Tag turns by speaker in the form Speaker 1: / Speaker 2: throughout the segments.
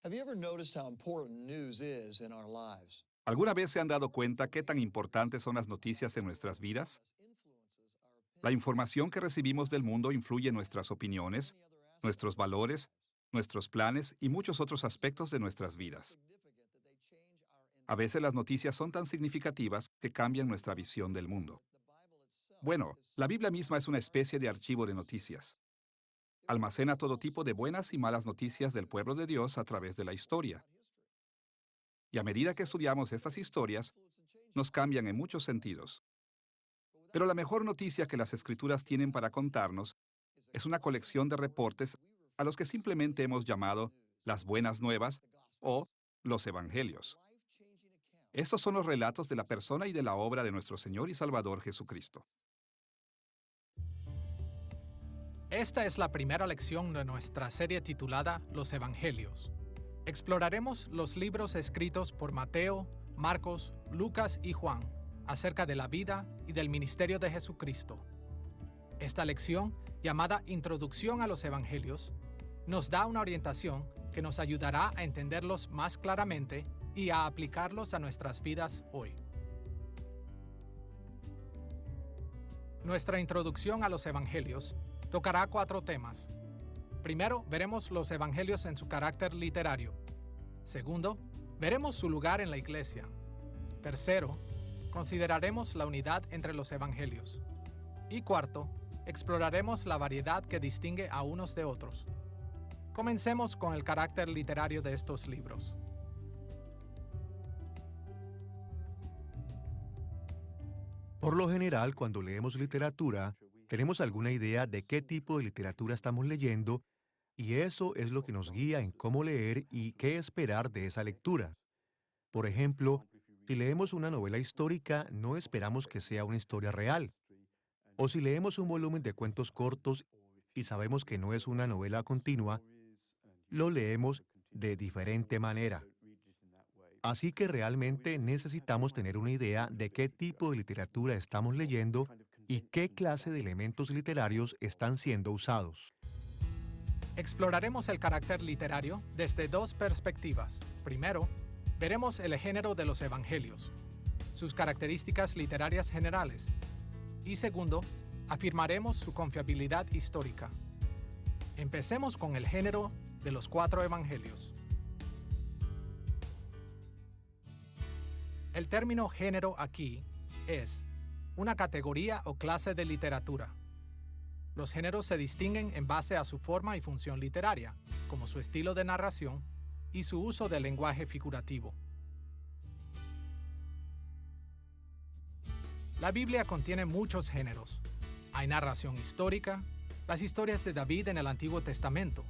Speaker 1: Have you ever noticed how important news is in our lives?
Speaker 2: ¿Alguna vez se han dado cuenta qué tan importantes son las noticias en nuestras vidas? La información que recibimos del mundo influye en nuestras opiniones, nuestros valores, nuestros planes y muchos otros aspectos de nuestras vidas. A veces las noticias son tan significativas que cambian nuestra visión del mundo. Bueno, la Biblia misma es una especie de archivo de noticias. Almacena todo tipo de buenas y malas noticias del pueblo de Dios a través de la historia. Y a medida que estudiamos estas historias, nos cambian en muchos sentidos. Pero la mejor noticia que las Escrituras tienen para contarnos es una colección de reportes a los que simplemente hemos llamado las buenas nuevas o los evangelios. Estos son los relatos de la persona y de la obra de nuestro Señor y Salvador Jesucristo.
Speaker 3: Esta es la primera lección de nuestra serie titulada Los Evangelios. Exploraremos los libros escritos por Mateo, Marcos, Lucas y Juan acerca de la vida y del ministerio de Jesucristo. Esta lección, llamada Introducción a los Evangelios, nos da una orientación que nos ayudará a entenderlos más claramente y a aplicarlos a nuestras vidas hoy. Nuestra introducción a los Evangelios tocará 4 temas. Primero, veremos los Evangelios en su carácter literario. Segundo, veremos su lugar en la Iglesia. Tercero, consideraremos la unidad entre los Evangelios. Y cuarto, exploraremos la variedad que distingue a unos de otros. Comencemos con el carácter literario de estos libros.
Speaker 4: Por lo general, cuando leemos literatura, tenemos alguna idea de qué tipo de literatura estamos leyendo, y eso es lo que nos guía en cómo leer y qué esperar de esa lectura. Por ejemplo, si leemos una novela histórica, no esperamos que sea una historia real. O si leemos un volumen de cuentos cortos y sabemos que no es una novela continua, lo leemos de diferente manera. Así que realmente necesitamos tener una idea de qué tipo de literatura estamos leyendo y qué clase de elementos literarios están siendo usados.
Speaker 3: Exploraremos el carácter literario desde 2 perspectivas. Primero, veremos el género de los Evangelios, sus características literarias generales. Y segundo, afirmaremos su confiabilidad histórica. Empecemos con el género de los 4 Evangelios. El término género aquí es una categoría o clase de literatura. Los géneros se distinguen en base a su forma y función literaria, como su estilo de narración y su uso del lenguaje figurativo. La Biblia contiene muchos géneros. Hay narración histórica, las historias de David en el Antiguo Testamento.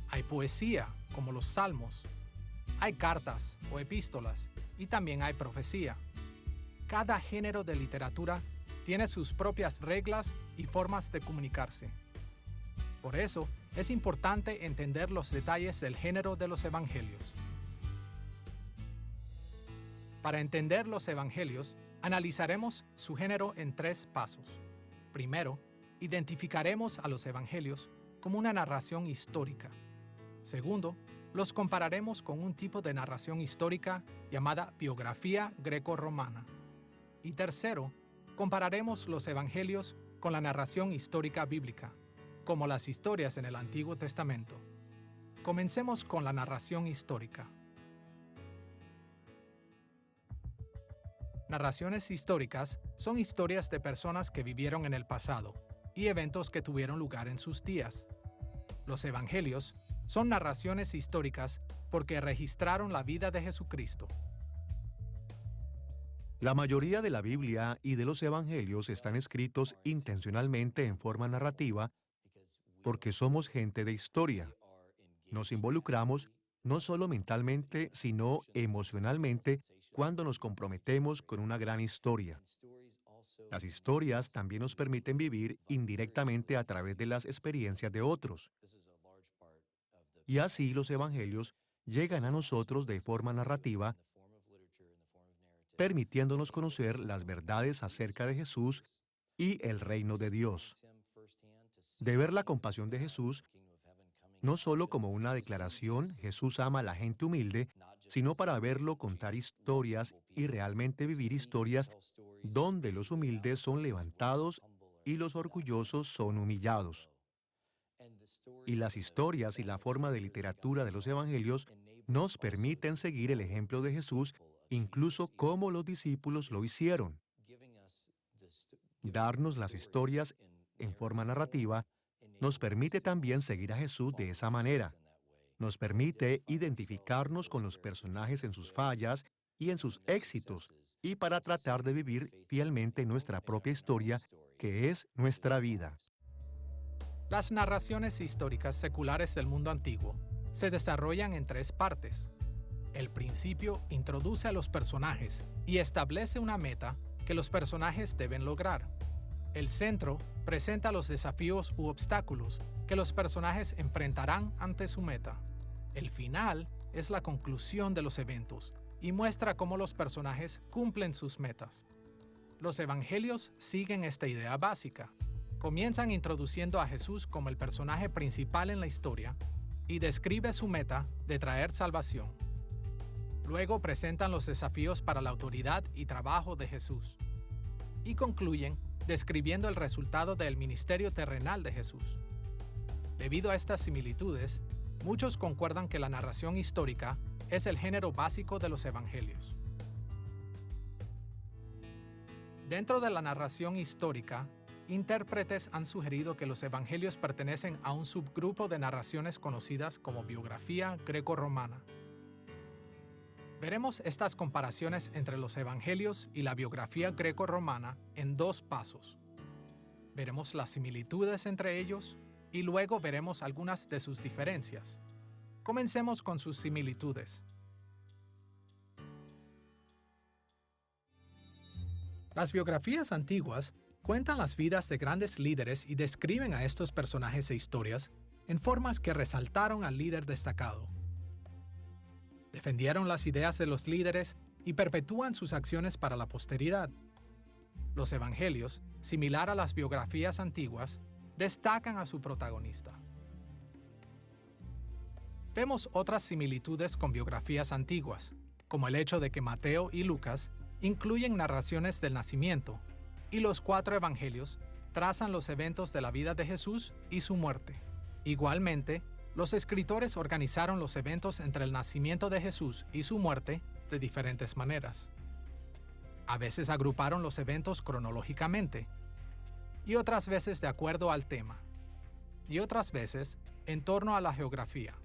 Speaker 3: Hay poesía, como los Salmos. Hay cartas o epístolas, y también hay profecía. Cada género de literatura tiene sus propias reglas y formas de comunicarse. Por eso, es importante entender los detalles del género de los Evangelios. Para entender los Evangelios, analizaremos su género en 3 pasos. Primero, identificaremos a los Evangelios como una narración histórica. Segundo, los compararemos con un tipo de narración histórica llamada biografía greco-romana. Y tercero, compararemos los Evangelios con la narración histórica bíblica, como las historias en el Antiguo Testamento. Comencemos con la narración histórica. Narraciones históricas son historias de personas que vivieron en el pasado y eventos que tuvieron lugar en sus días. Los Evangelios son narraciones históricas porque registraron la vida de Jesucristo.
Speaker 4: La mayoría de la Biblia y de los Evangelios están escritos intencionalmente en forma narrativa porque somos gente de historia. Nos involucramos no solo mentalmente, sino emocionalmente cuando nos comprometemos con una gran historia. Las historias también nos permiten vivir indirectamente a través de las experiencias de otros. Y así los Evangelios llegan a nosotros de forma narrativa, permitiéndonos conocer las verdades acerca de Jesús y el reino de Dios. De ver la compasión de Jesús, No solo como una declaración, Jesús ama a la gente humilde, sino para verlo contar historias y realmente vivir historias donde los humildes son levantados y los orgullosos son humillados. Y las historias y la forma de literatura de los evangelios nos permiten seguir el ejemplo de Jesús, incluso como los discípulos lo hicieron. Darnos las historias en forma narrativa nos permite también seguir a Jesús de esa manera. Nos permite identificarnos con los personajes en sus fallas y en sus éxitos, y para tratar de vivir fielmente nuestra propia historia, que es nuestra vida.
Speaker 3: Las narraciones históricas seculares del mundo antiguo se desarrollan en tres partes. El principio introduce a los personajes y establece una meta que los personajes deben lograr. El centro presenta los desafíos u obstáculos que los personajes enfrentarán ante su meta. El final es la conclusión de los eventos y muestra cómo los personajes cumplen sus metas. Los evangelios siguen esta idea básica. Comienzan introduciendo a Jesús como el personaje principal en la historia y describe su meta de traer salvación. Luego presentan los desafíos para la autoridad y trabajo de Jesús. Y concluyen describiendo el resultado del ministerio terrenal de Jesús. Debido a estas similitudes, muchos concuerdan que la narración histórica es el género básico de los evangelios. Dentro de la narración histórica, intérpretes han sugerido que los evangelios pertenecen a un subgrupo de narraciones conocidas como biografía greco-romana. Veremos estas comparaciones entre los evangelios y la biografía greco-romana en dos pasos. Veremos las similitudes entre ellos y luego veremos algunas de sus diferencias. Comencemos con sus similitudes. Las biografías antiguas cuentan las vidas de grandes líderes y describen a estos personajes e historias en formas que resaltaron al líder destacado. Defendieron las ideas de los líderes y perpetúan sus acciones para la posteridad. Los evangelios, similar a las biografías antiguas, destacan a su protagonista. Vemos otras similitudes con biografías antiguas, como el hecho de que Mateo y Lucas incluyen narraciones del nacimiento, y los 4 evangelios trazan los eventos de la vida de Jesús y su muerte. Igualmente, los escritores organizaron los eventos entre el nacimiento de Jesús y su muerte de diferentes maneras. A veces agruparon los eventos cronológicamente, y otras veces de acuerdo al tema, y otras veces en torno a la geografía.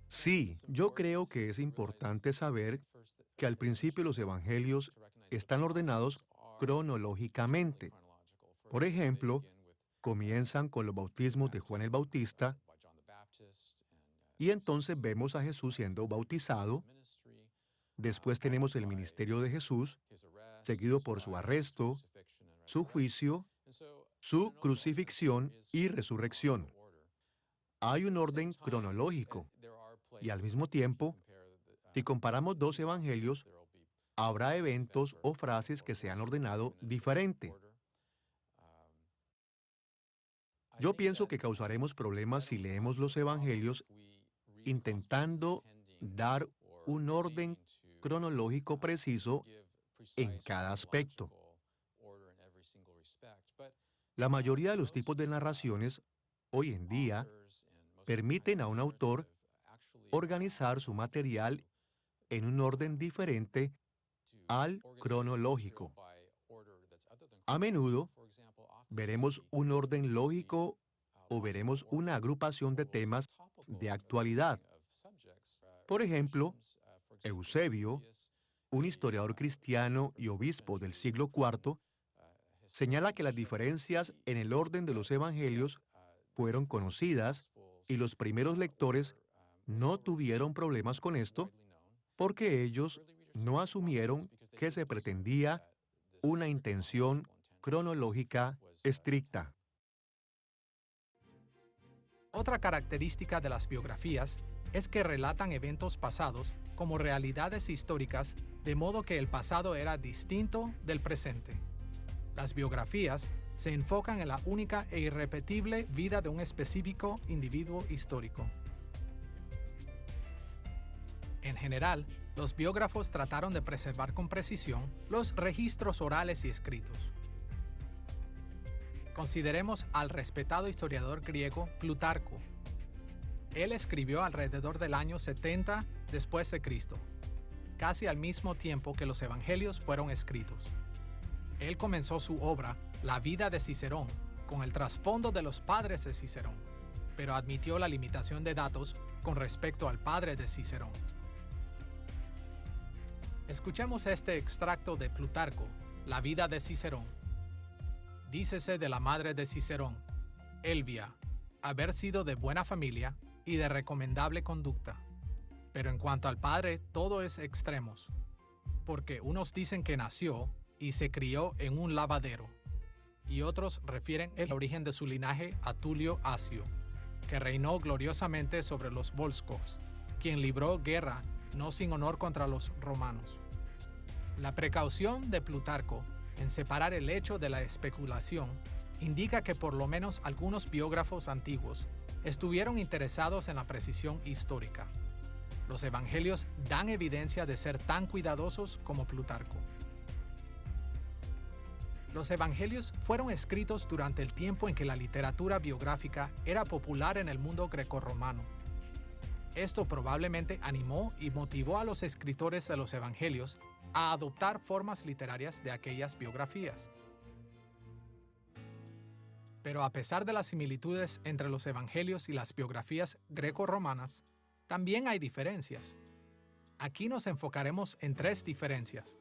Speaker 4: Sí, yo creo que es importante saber que al principio los evangelios están ordenados cronológicamente. Por ejemplo, comienzan con los bautismos de Juan el Bautista y entonces vemos a Jesús siendo bautizado. Después tenemos el ministerio de Jesús, seguido por su arresto, su juicio, su crucifixión y resurrección. Hay un orden cronológico y al mismo tiempo, si comparamos 2 evangelios, habrá eventos o frases que se han ordenado diferente. Yo pienso que causaremos problemas si leemos los evangelios intentando dar un orden cronológico preciso en cada aspecto. La mayoría de los tipos de narraciones hoy en día permiten a un autor organizar su material en un orden diferente al cronológico. A menudo veremos un orden lógico o veremos una agrupación de temas de actualidad. Por ejemplo, Eusebio, un historiador cristiano y obispo del siglo IV, señala que las diferencias en el orden de los evangelios fueron conocidas y los primeros lectores no tuvieron problemas con esto porque ellos no asumieron que se pretendía una intención cronológica estricta.
Speaker 3: Otra característica de las biografías es que relatan eventos pasados como realidades históricas, de modo que el pasado era distinto del presente. Las biografías se enfocan en la única e irrepetible vida de un específico individuo histórico. En general, los biógrafos trataron de preservar con precisión los registros orales y escritos. Consideremos al respetado historiador griego Plutarco. Él escribió alrededor del año 70 después de Cristo, casi al mismo tiempo que los evangelios fueron escritos. Él comenzó su obra, La vida de Cicerón, con el trasfondo de los padres de Cicerón, pero admitió la limitación de datos con respecto al padre de Cicerón. Escuchemos este extracto de Plutarco, La vida de Cicerón. Dícese de la madre de Cicerón, Elvia, haber sido de buena familia y de recomendable conducta. Pero en cuanto al padre, todo es extremos, porque unos dicen que nació y se crió en un lavadero, y otros refieren el origen de su linaje a Tulio Acio, que reinó gloriosamente sobre los volscos, quien libró guerra no sin honor contra los romanos. La precaución de Plutarco en separar el hecho de la especulación indica que por lo menos algunos biógrafos antiguos estuvieron interesados en la precisión histórica. Los evangelios dan evidencia de ser tan cuidadosos como Plutarco. Los evangelios fueron escritos durante el tiempo en que la literatura biográfica era popular en el mundo grecorromano. Esto probablemente animó y motivó a los escritores de los evangelios a adoptar formas literarias de aquellas biografías. Pero a pesar de las similitudes entre los evangelios y las biografías greco-romanas, también hay diferencias. Aquí nos enfocaremos en 3 diferencias.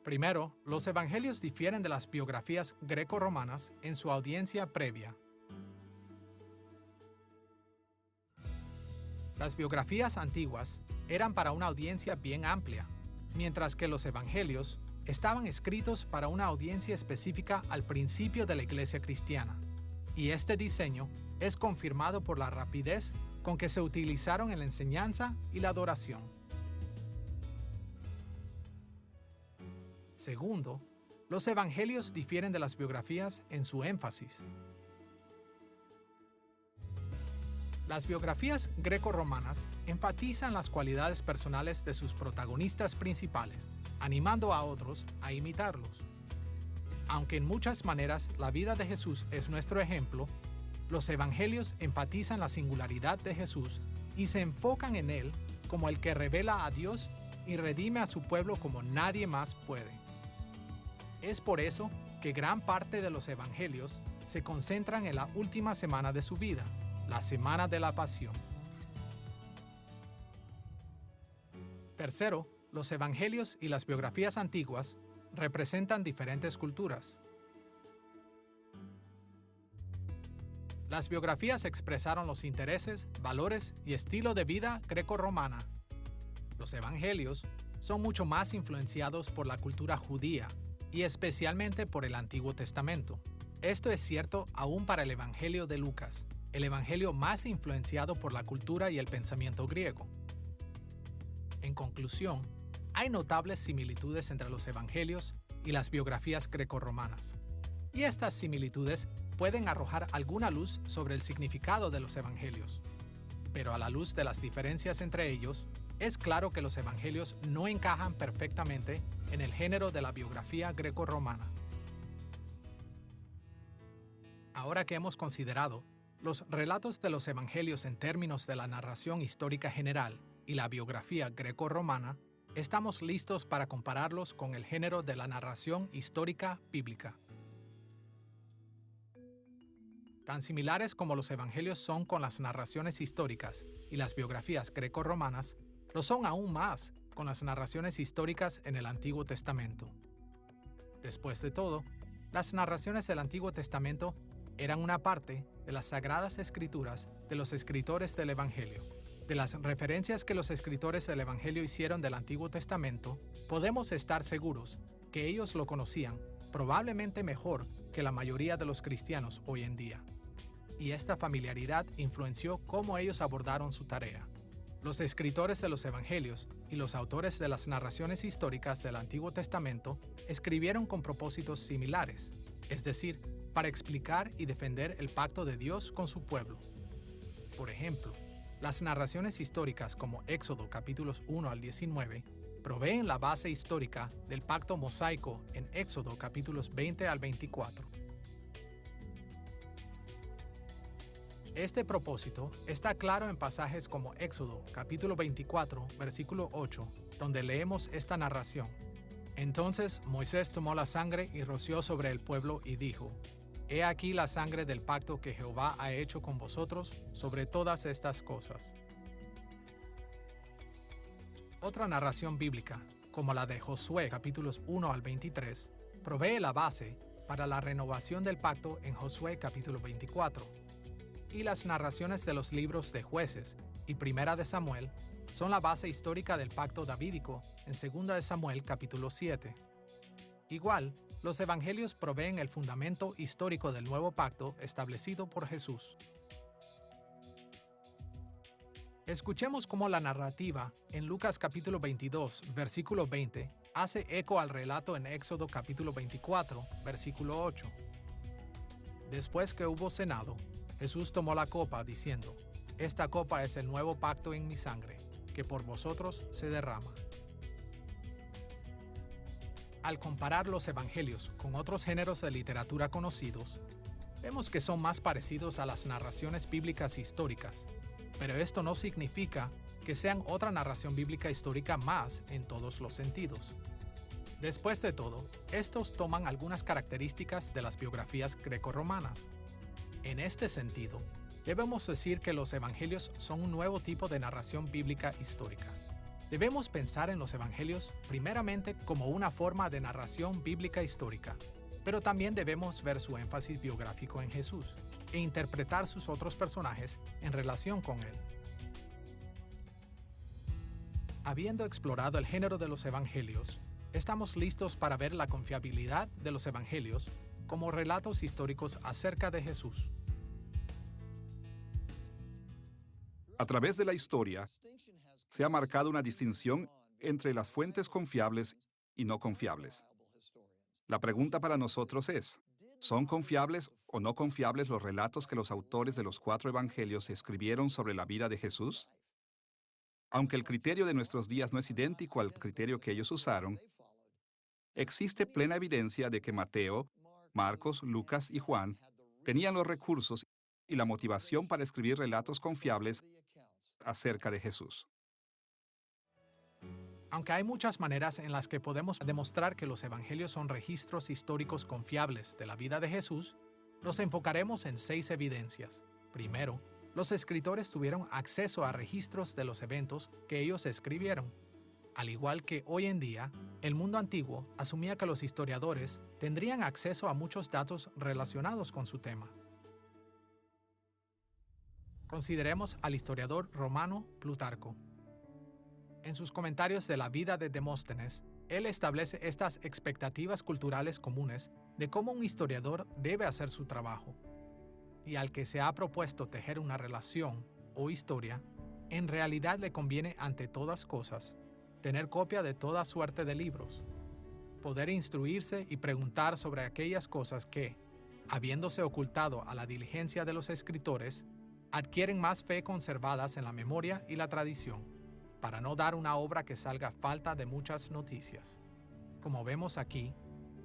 Speaker 3: Primero, los evangelios difieren de las biografías greco-romanas en su audiencia previa. Las biografías antiguas eran para una audiencia bien amplia, mientras que los evangelios estaban escritos para una audiencia específica al principio de la Iglesia cristiana, y este diseño es confirmado por la rapidez con que se utilizaron en la enseñanza y la adoración. Segundo, los evangelios difieren de las biografías en su énfasis. Las biografías greco-romanas enfatizan las cualidades personales de sus protagonistas principales, animando a otros a imitarlos. Aunque en muchas maneras la vida de Jesús es nuestro ejemplo, los evangelios enfatizan la singularidad de Jesús y se enfocan en él como el que revela a Dios y redime a su pueblo como nadie más puede. Es por eso que gran parte de los evangelios se concentran en la última semana de su vida, la semana de la pasión. Tercero, los evangelios y las biografías antiguas representan diferentes culturas. Las biografías expresaron los intereses, valores y estilo de vida greco-romana. Los evangelios son mucho más influenciados por la cultura judía y especialmente por el Antiguo Testamento. Esto es cierto aún para el Evangelio de Lucas, el evangelio más influenciado por la cultura y el pensamiento griego. En conclusión, hay notables similitudes entre los evangelios y las biografías grecorromanas, y estas similitudes pueden arrojar alguna luz sobre el significado de los evangelios. Pero a la luz de las diferencias entre ellos, es claro que los evangelios no encajan perfectamente en el género de la biografía grecorromana. Ahora que hemos considerado los relatos de los evangelios en términos de la narración histórica general y la biografía greco-romana, estamos listos para compararlos con el género de la narración histórica bíblica. Tan similares como los evangelios son con las narraciones históricas y las biografías greco-romanas, lo son aún más con las narraciones históricas en el Antiguo Testamento. Después de todo, las narraciones del Antiguo Testamento eran una parte de las Sagradas Escrituras de los escritores del Evangelio. De las referencias que los escritores del Evangelio hicieron del Antiguo Testamento, podemos estar seguros que ellos lo conocían probablemente mejor que la mayoría de los cristianos hoy en día. Y esta familiaridad influenció cómo ellos abordaron su tarea. Los escritores de los Evangelios y los autores de las narraciones históricas del Antiguo Testamento escribieron con propósitos similares, es decir, para explicar y defender el pacto de Dios con su pueblo. Por ejemplo, las narraciones históricas como Éxodo capítulos 1 al 19 proveen la base histórica del pacto mosaico en Éxodo capítulos 20 al 24. Este propósito está claro en pasajes como Éxodo capítulo 24, versículo 8, donde leemos esta narración. Entonces Moisés tomó la sangre y roció sobre el pueblo y dijo: He aquí la sangre del pacto que Jehová ha hecho con vosotros sobre todas estas cosas. Otra narración bíblica, como la de Josué capítulos 1 al 23, provee la base para la renovación del pacto en Josué capítulo 24. Y las narraciones de los libros de Jueces y Primera de Samuel son la base histórica del pacto davídico en Segunda de Samuel capítulo 7. Igual, los evangelios proveen el fundamento histórico del nuevo pacto establecido por Jesús. Escuchemos cómo la narrativa en Lucas capítulo 22, versículo 20, hace eco al relato en Éxodo capítulo 24, versículo 8. Después que hubo cenado, Jesús tomó la copa diciendo: Esta copa es el nuevo pacto en mi sangre, que por vosotros se derrama. Al comparar los evangelios con otros géneros de literatura conocidos, vemos que son más parecidos a las narraciones bíblicas históricas, pero esto no significa que sean otra narración bíblica histórica más en todos los sentidos. Después de todo, estos toman algunas características de las biografías grecorromanas. En este sentido, debemos decir que los evangelios son un nuevo tipo de narración bíblica histórica. Debemos pensar en los evangelios primeramente como una forma de narración bíblica histórica, pero también debemos ver su énfasis biográfico en Jesús e interpretar sus otros personajes en relación con él. Habiendo explorado el género de los evangelios, estamos listos para ver la confiabilidad de los evangelios como relatos históricos acerca de Jesús.
Speaker 2: A través de la historia, se ha marcado una distinción entre las fuentes confiables y no confiables. La pregunta para nosotros es: ¿son confiables o no confiables los relatos que los autores de los 4 evangelios escribieron sobre la vida de Jesús? Aunque el criterio de nuestros días no es idéntico al criterio que ellos usaron, existe plena evidencia de que Mateo, Marcos, Lucas y Juan tenían los recursos y la motivación para escribir relatos confiables acerca de Jesús.
Speaker 3: Aunque hay muchas maneras en las que podemos demostrar que los evangelios son registros históricos confiables de la vida de Jesús, nos enfocaremos en 6 evidencias. Primero, los escritores tuvieron acceso a registros de los eventos que ellos escribieron. Al igual que hoy en día, el mundo antiguo asumía que los historiadores tendrían acceso a muchos datos relacionados con su tema. Consideremos al historiador romano Plutarco. En sus comentarios de la vida de Demóstenes, él establece estas expectativas culturales comunes de cómo un historiador debe hacer su trabajo. Y al que se ha propuesto tejer una relación o historia, en realidad le conviene ante todas cosas tener copia de toda suerte de libros, poder instruirse y preguntar sobre aquellas cosas que, habiéndose ocultado a la diligencia de los escritores, adquieren más fe conservadas en la memoria y la tradición, para no dar una obra que salga falta de muchas noticias. Como vemos aquí,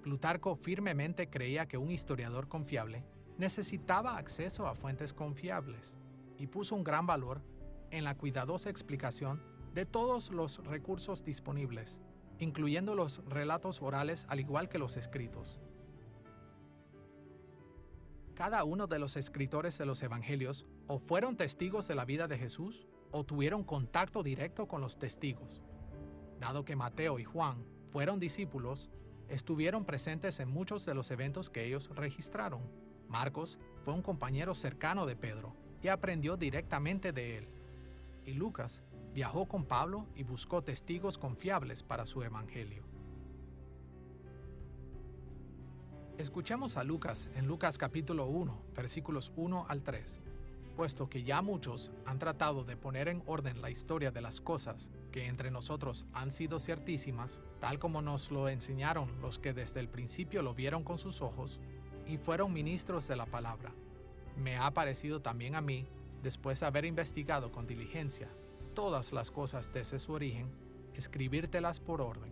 Speaker 3: Plutarco firmemente creía que un historiador confiable necesitaba acceso a fuentes confiables y puso un gran valor en la cuidadosa explicación de todos los recursos disponibles, incluyendo los relatos orales al igual que los escritos. Cada uno de los escritores de los evangelios o fueron testigos de la vida de Jesús o tuvieron contacto directo con los testigos. Dado que Mateo y Juan fueron discípulos, estuvieron presentes en muchos de los eventos que ellos registraron. Marcos fue un compañero cercano de Pedro y aprendió directamente de él. Y Lucas viajó con Pablo y buscó testigos confiables para su evangelio. Escuchemos a Lucas en Lucas capítulo 1, versículos 1 al 3. puesto que ya muchos han tratado de poner en orden la historia de las cosas que entre nosotros han sido ciertísimas, tal como nos lo enseñaron los que desde el principio lo vieron con sus ojos y fueron ministros de la palabra. Me ha parecido también a mí, después de haber investigado con diligencia todas las cosas desde su origen, escribírtelas por orden.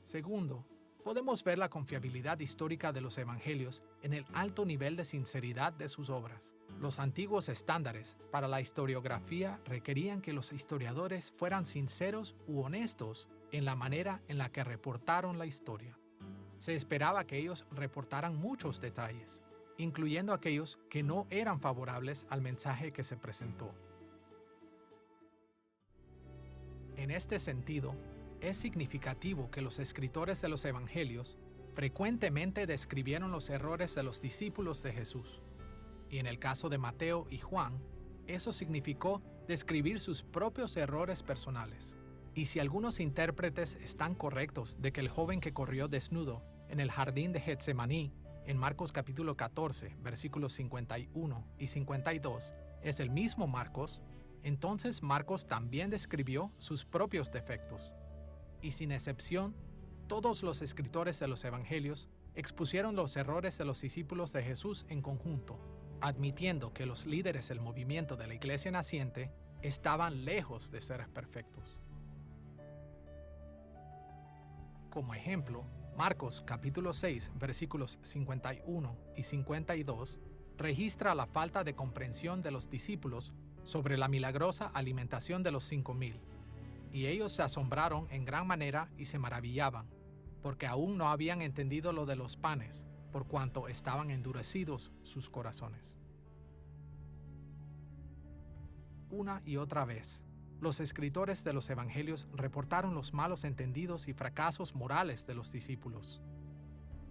Speaker 3: Segundo, podemos ver la confiabilidad histórica de los evangelios en el alto nivel de sinceridad de sus obras. Los antiguos estándares para la historiografía requerían que los historiadores fueran sinceros u honestos en la manera en la que reportaron la historia. Se esperaba que ellos reportaran muchos detalles, incluyendo aquellos que no eran favorables al mensaje que se presentó. En este sentido, es significativo que los escritores de los evangelios frecuentemente describieron los errores de los discípulos de Jesús. Y en el caso de Mateo y Juan, eso significó describir sus propios errores personales. Y si algunos intérpretes están correctos de que el joven que corrió desnudo en el jardín de Getsemaní, en Marcos capítulo 14, versículos 51 y 52, es el mismo Marcos, entonces Marcos también describió sus propios defectos. Y sin excepción, todos los escritores de los evangelios expusieron los errores de los discípulos de Jesús en conjunto, admitiendo que los líderes del movimiento de la iglesia naciente estaban lejos de ser perfectos. Como ejemplo, Marcos capítulo 6, versículos 51 y 52 registra la falta de comprensión de los discípulos sobre la milagrosa alimentación de los 5,000. Y ellos se asombraron en gran manera y se maravillaban, porque aún no habían entendido lo de los panes, por cuanto estaban endurecidos sus corazones. Una y otra vez, los escritores de los evangelios reportaron los malos entendidos y fracasos morales de los discípulos.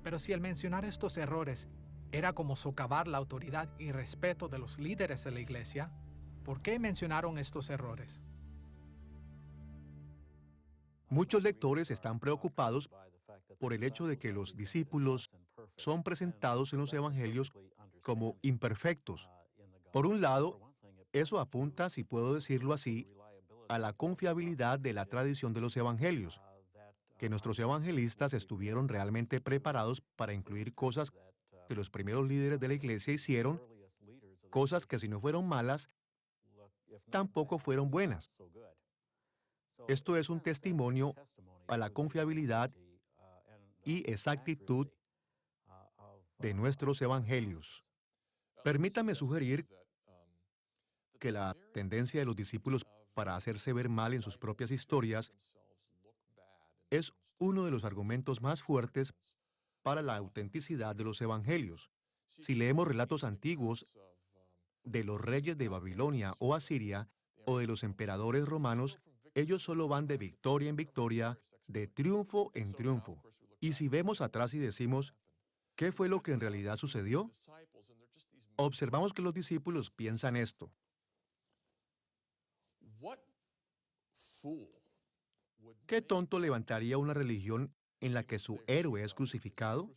Speaker 3: Pero si el mencionar estos errores era como socavar la autoridad y respeto de los líderes de la iglesia, ¿por qué mencionaron estos errores?
Speaker 4: Muchos lectores están preocupados por el hecho de que los discípulos son presentados en los evangelios como imperfectos. Por un lado, eso apunta, si puedo decirlo así, a la confiabilidad de la tradición de los evangelios, que nuestros evangelistas estuvieron realmente preparados para incluir cosas que los primeros líderes de la iglesia hicieron, cosas que si no fueron malas, tampoco fueron buenas. Esto es un testimonio a la confiabilidad y exactitud de nuestros evangelios. Permítame sugerir que la tendencia de los discípulos para hacerse ver mal en sus propias historias es uno de los argumentos más fuertes para la autenticidad de los evangelios. Si leemos relatos antiguos de los reyes de Babilonia o Asiria o de los emperadores romanos, ellos solo van de victoria en victoria, de triunfo en triunfo. Y si vemos atrás y decimos, ¿qué fue lo que en realidad sucedió? Observamos que los discípulos piensan esto. ¿Qué tonto levantaría una religión en la que su héroe es crucificado?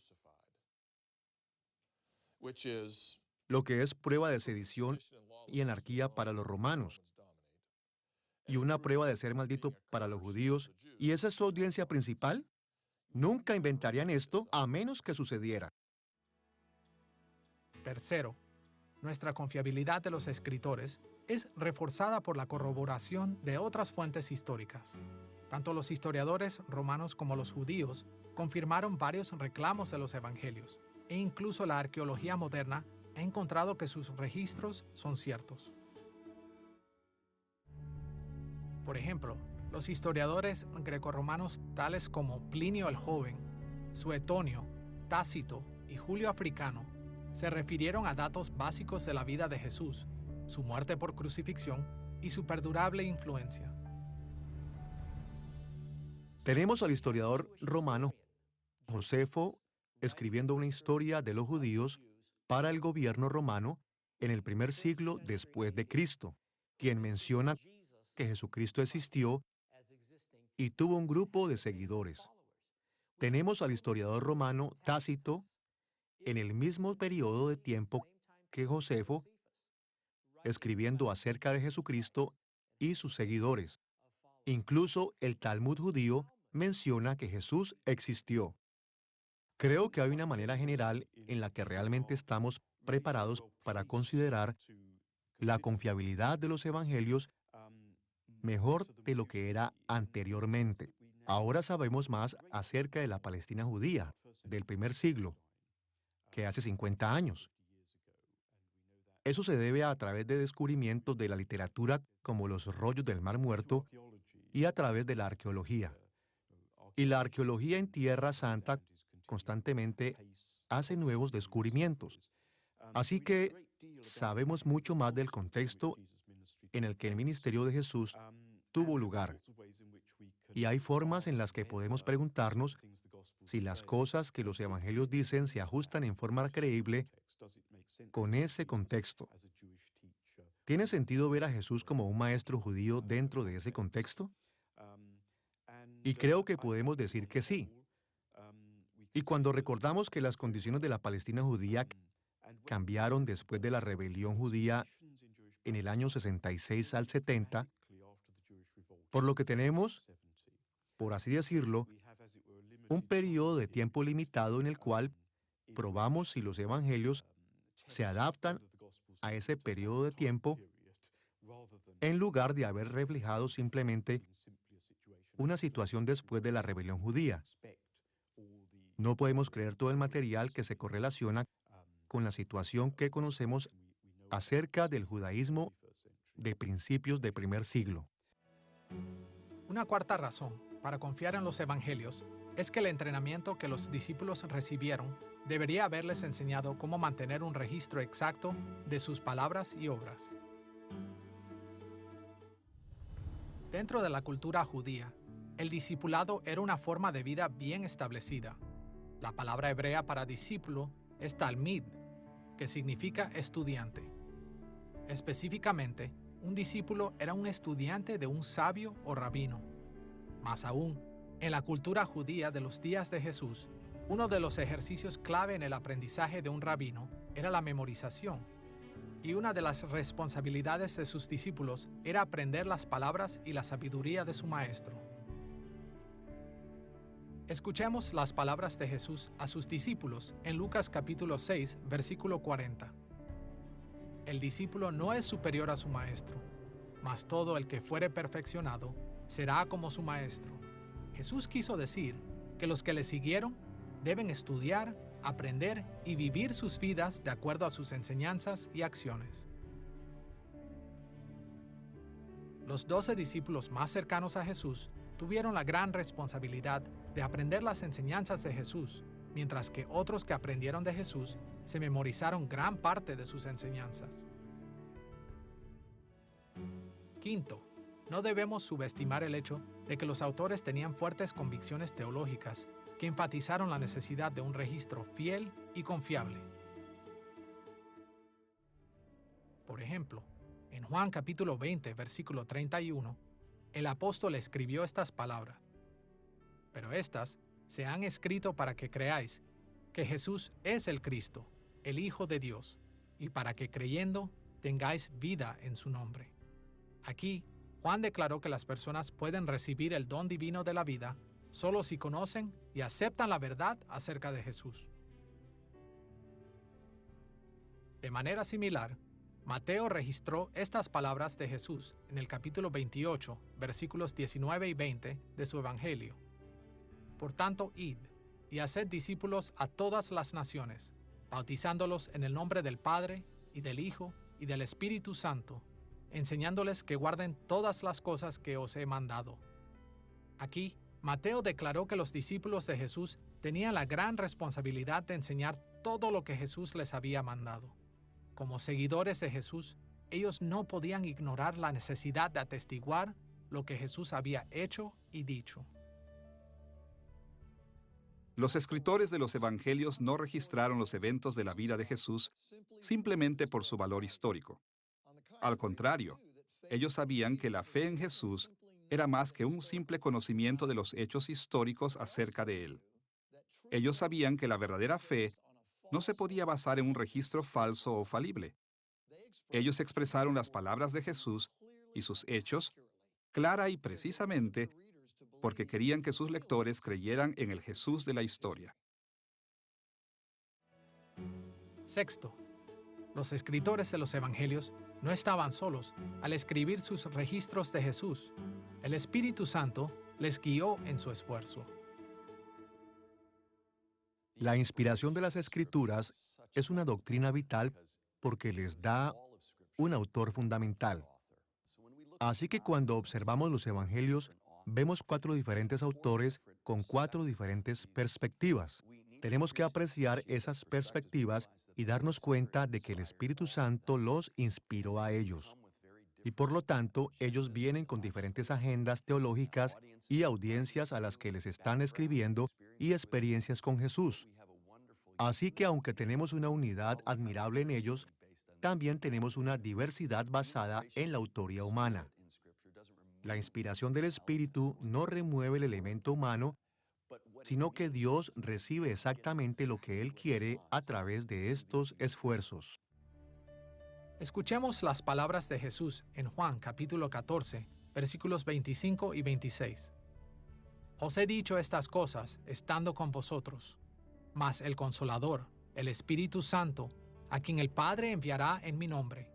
Speaker 4: Lo que es prueba de sedición y anarquía para los romanos, y una prueba de ser maldito para los judíos. ¿Y esa es su audiencia principal? Nunca inventarían esto a menos que sucediera.
Speaker 3: Tercero, nuestra confiabilidad de los escritores es reforzada por la corroboración de otras fuentes históricas. Tanto los historiadores romanos como los judíos confirmaron varios reclamos de los evangelios, e incluso la arqueología moderna ha encontrado que sus registros son ciertos. Por ejemplo, los historiadores grecorromanos tales como Plinio el Joven, Suetonio, Tácito y Julio Africano se refirieron a datos básicos de la vida de Jesús, su muerte por crucifixión y su perdurable influencia.
Speaker 4: Tenemos al historiador romano Josefo escribiendo una historia de los judíos para el gobierno romano en el primer siglo después de Cristo, quien menciona que Jesucristo existió y tuvo un grupo de seguidores. Tenemos al historiador romano Tácito en el mismo periodo de tiempo que Josefo, escribiendo acerca de Jesucristo y sus seguidores. Incluso el Talmud judío menciona que Jesús existió. Creo que hay una manera general en la que realmente estamos preparados para considerar la confiabilidad de los evangelios mejor de lo que era anteriormente. Ahora sabemos más acerca de la Palestina judía del primer siglo que hace 50 años. Eso se debe a través de descubrimientos de la literatura como los rollos del Mar Muerto y a través de la arqueología. Y la arqueología en Tierra Santa constantemente hace nuevos descubrimientos. Así que sabemos mucho más del contexto en el que el ministerio de Jesús tuvo lugar. Y hay formas en las que podemos preguntarnos si las cosas que los evangelios dicen se ajustan en forma creíble con ese contexto. ¿Tiene sentido ver a Jesús como un maestro judío dentro de ese contexto? Y creo que podemos decir que sí. Y cuando recordamos que las condiciones de la Palestina judía cambiaron después de la rebelión judía en el año 66 al 70, por lo que tenemos, por así decirlo, un periodo de tiempo limitado en el cual probamos si los evangelios se adaptan a ese periodo de tiempo en lugar de haber reflejado simplemente una situación después de la rebelión judía. No podemos creer todo el material que se correlaciona con la situación que conocemos acerca del judaísmo de principios del primer siglo.
Speaker 3: Una cuarta razón para confiar en los evangelios es que el entrenamiento que los discípulos recibieron debería haberles enseñado cómo mantener un registro exacto de sus palabras y obras. Dentro de la cultura judía, el discipulado era una forma de vida bien establecida. La palabra hebrea para discípulo es talmid, que significa estudiante. Específicamente, un discípulo era un estudiante de un sabio o rabino. Más aún, en la cultura judía de los días de Jesús, uno de los ejercicios clave en el aprendizaje de un rabino era la memorización. Y una de las responsabilidades de sus discípulos era aprender las palabras y la sabiduría de su maestro. Escuchemos las palabras de Jesús a sus discípulos en Lucas capítulo 6, versículo 40. El discípulo no es superior a su maestro, mas todo el que fuere perfeccionado será como su maestro. Jesús quiso decir que los que le siguieron deben estudiar, aprender y vivir sus vidas de acuerdo a sus enseñanzas y acciones. Los 12 discípulos más cercanos a Jesús tuvieron la gran responsabilidad de aprender las enseñanzas de Jesús, mientras que otros que aprendieron de Jesús se memorizaron gran parte de sus enseñanzas. Quinto, no debemos subestimar el hecho de que los autores tenían fuertes convicciones teológicas que enfatizaron la necesidad de un registro fiel y confiable. Por ejemplo, en Juan capítulo 20, versículo 31, el apóstol escribió estas palabras: pero estas se han escrito para que creáis que Jesús es el Cristo, el Hijo de Dios, y para que creyendo tengáis vida en su nombre. Aquí, Juan declaró que las personas pueden recibir el don divino de la vida solo si conocen y aceptan la verdad acerca de Jesús. De manera similar, Mateo registró estas palabras de Jesús en el capítulo 28, versículos 19 y 20 de su Evangelio. Por tanto, id y haced discípulos a todas las naciones, bautizándolos en el nombre del Padre, y del Hijo, y del Espíritu Santo, enseñándoles que guarden todas las cosas que os he mandado. Aquí, Mateo declaró que los discípulos de Jesús tenían la gran responsabilidad de enseñar todo lo que Jesús les había mandado. Como seguidores de Jesús, ellos no podían ignorar la necesidad de atestiguar lo que Jesús había hecho y dicho.
Speaker 2: Los escritores de los evangelios no registraron los eventos de la vida de Jesús simplemente por su valor histórico. Al contrario, ellos sabían que la fe en Jesús era más que un simple conocimiento de los hechos históricos acerca de él. Ellos sabían que la verdadera fe no se podía basar en un registro falso o falible. Ellos expresaron las palabras de Jesús y sus hechos clara y precisamente porque querían que sus lectores creyeran en el Jesús de la historia.
Speaker 3: Sexto, los escritores de los evangelios no estaban solos al escribir sus registros de Jesús. El Espíritu Santo les guió en su esfuerzo.
Speaker 4: La inspiración de las Escrituras es una doctrina vital porque les da un autor fundamental. Así que cuando observamos los evangelios, vemos 4 diferentes autores con 4 diferentes perspectivas. Tenemos que apreciar esas perspectivas y darnos cuenta de que el Espíritu Santo los inspiró a ellos. Y por lo tanto, ellos vienen con diferentes agendas teológicas y audiencias a las que les están escribiendo y experiencias con Jesús. Así que aunque tenemos una unidad admirable en ellos, también tenemos una diversidad basada en la autoría humana. La inspiración del Espíritu no remueve el elemento humano, sino que Dios recibe exactamente lo que Él quiere a través de estos esfuerzos.
Speaker 3: Escuchemos las palabras de Jesús en Juan capítulo 14, versículos 25 y 26. Os he dicho estas cosas estando con vosotros, mas el Consolador, el Espíritu Santo, a quien el Padre enviará en mi nombre,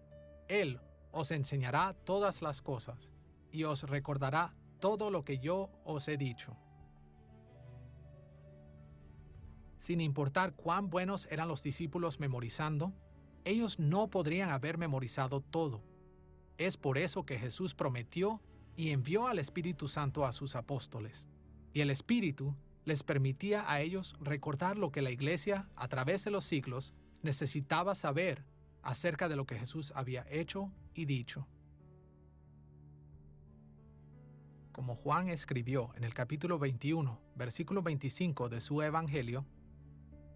Speaker 3: Él os enseñará todas las cosas y os recordará todo lo que yo os he dicho. Sin importar cuán buenos eran los discípulos memorizando, ellos no podrían haber memorizado todo. Es por eso que Jesús prometió y envió al Espíritu Santo a sus apóstoles. Y el Espíritu les permitía a ellos recordar lo que la Iglesia, a través de los siglos, necesitaba saber acerca de lo que Jesús había hecho y dicho. Como Juan escribió en el capítulo 21, versículo 25 de su Evangelio,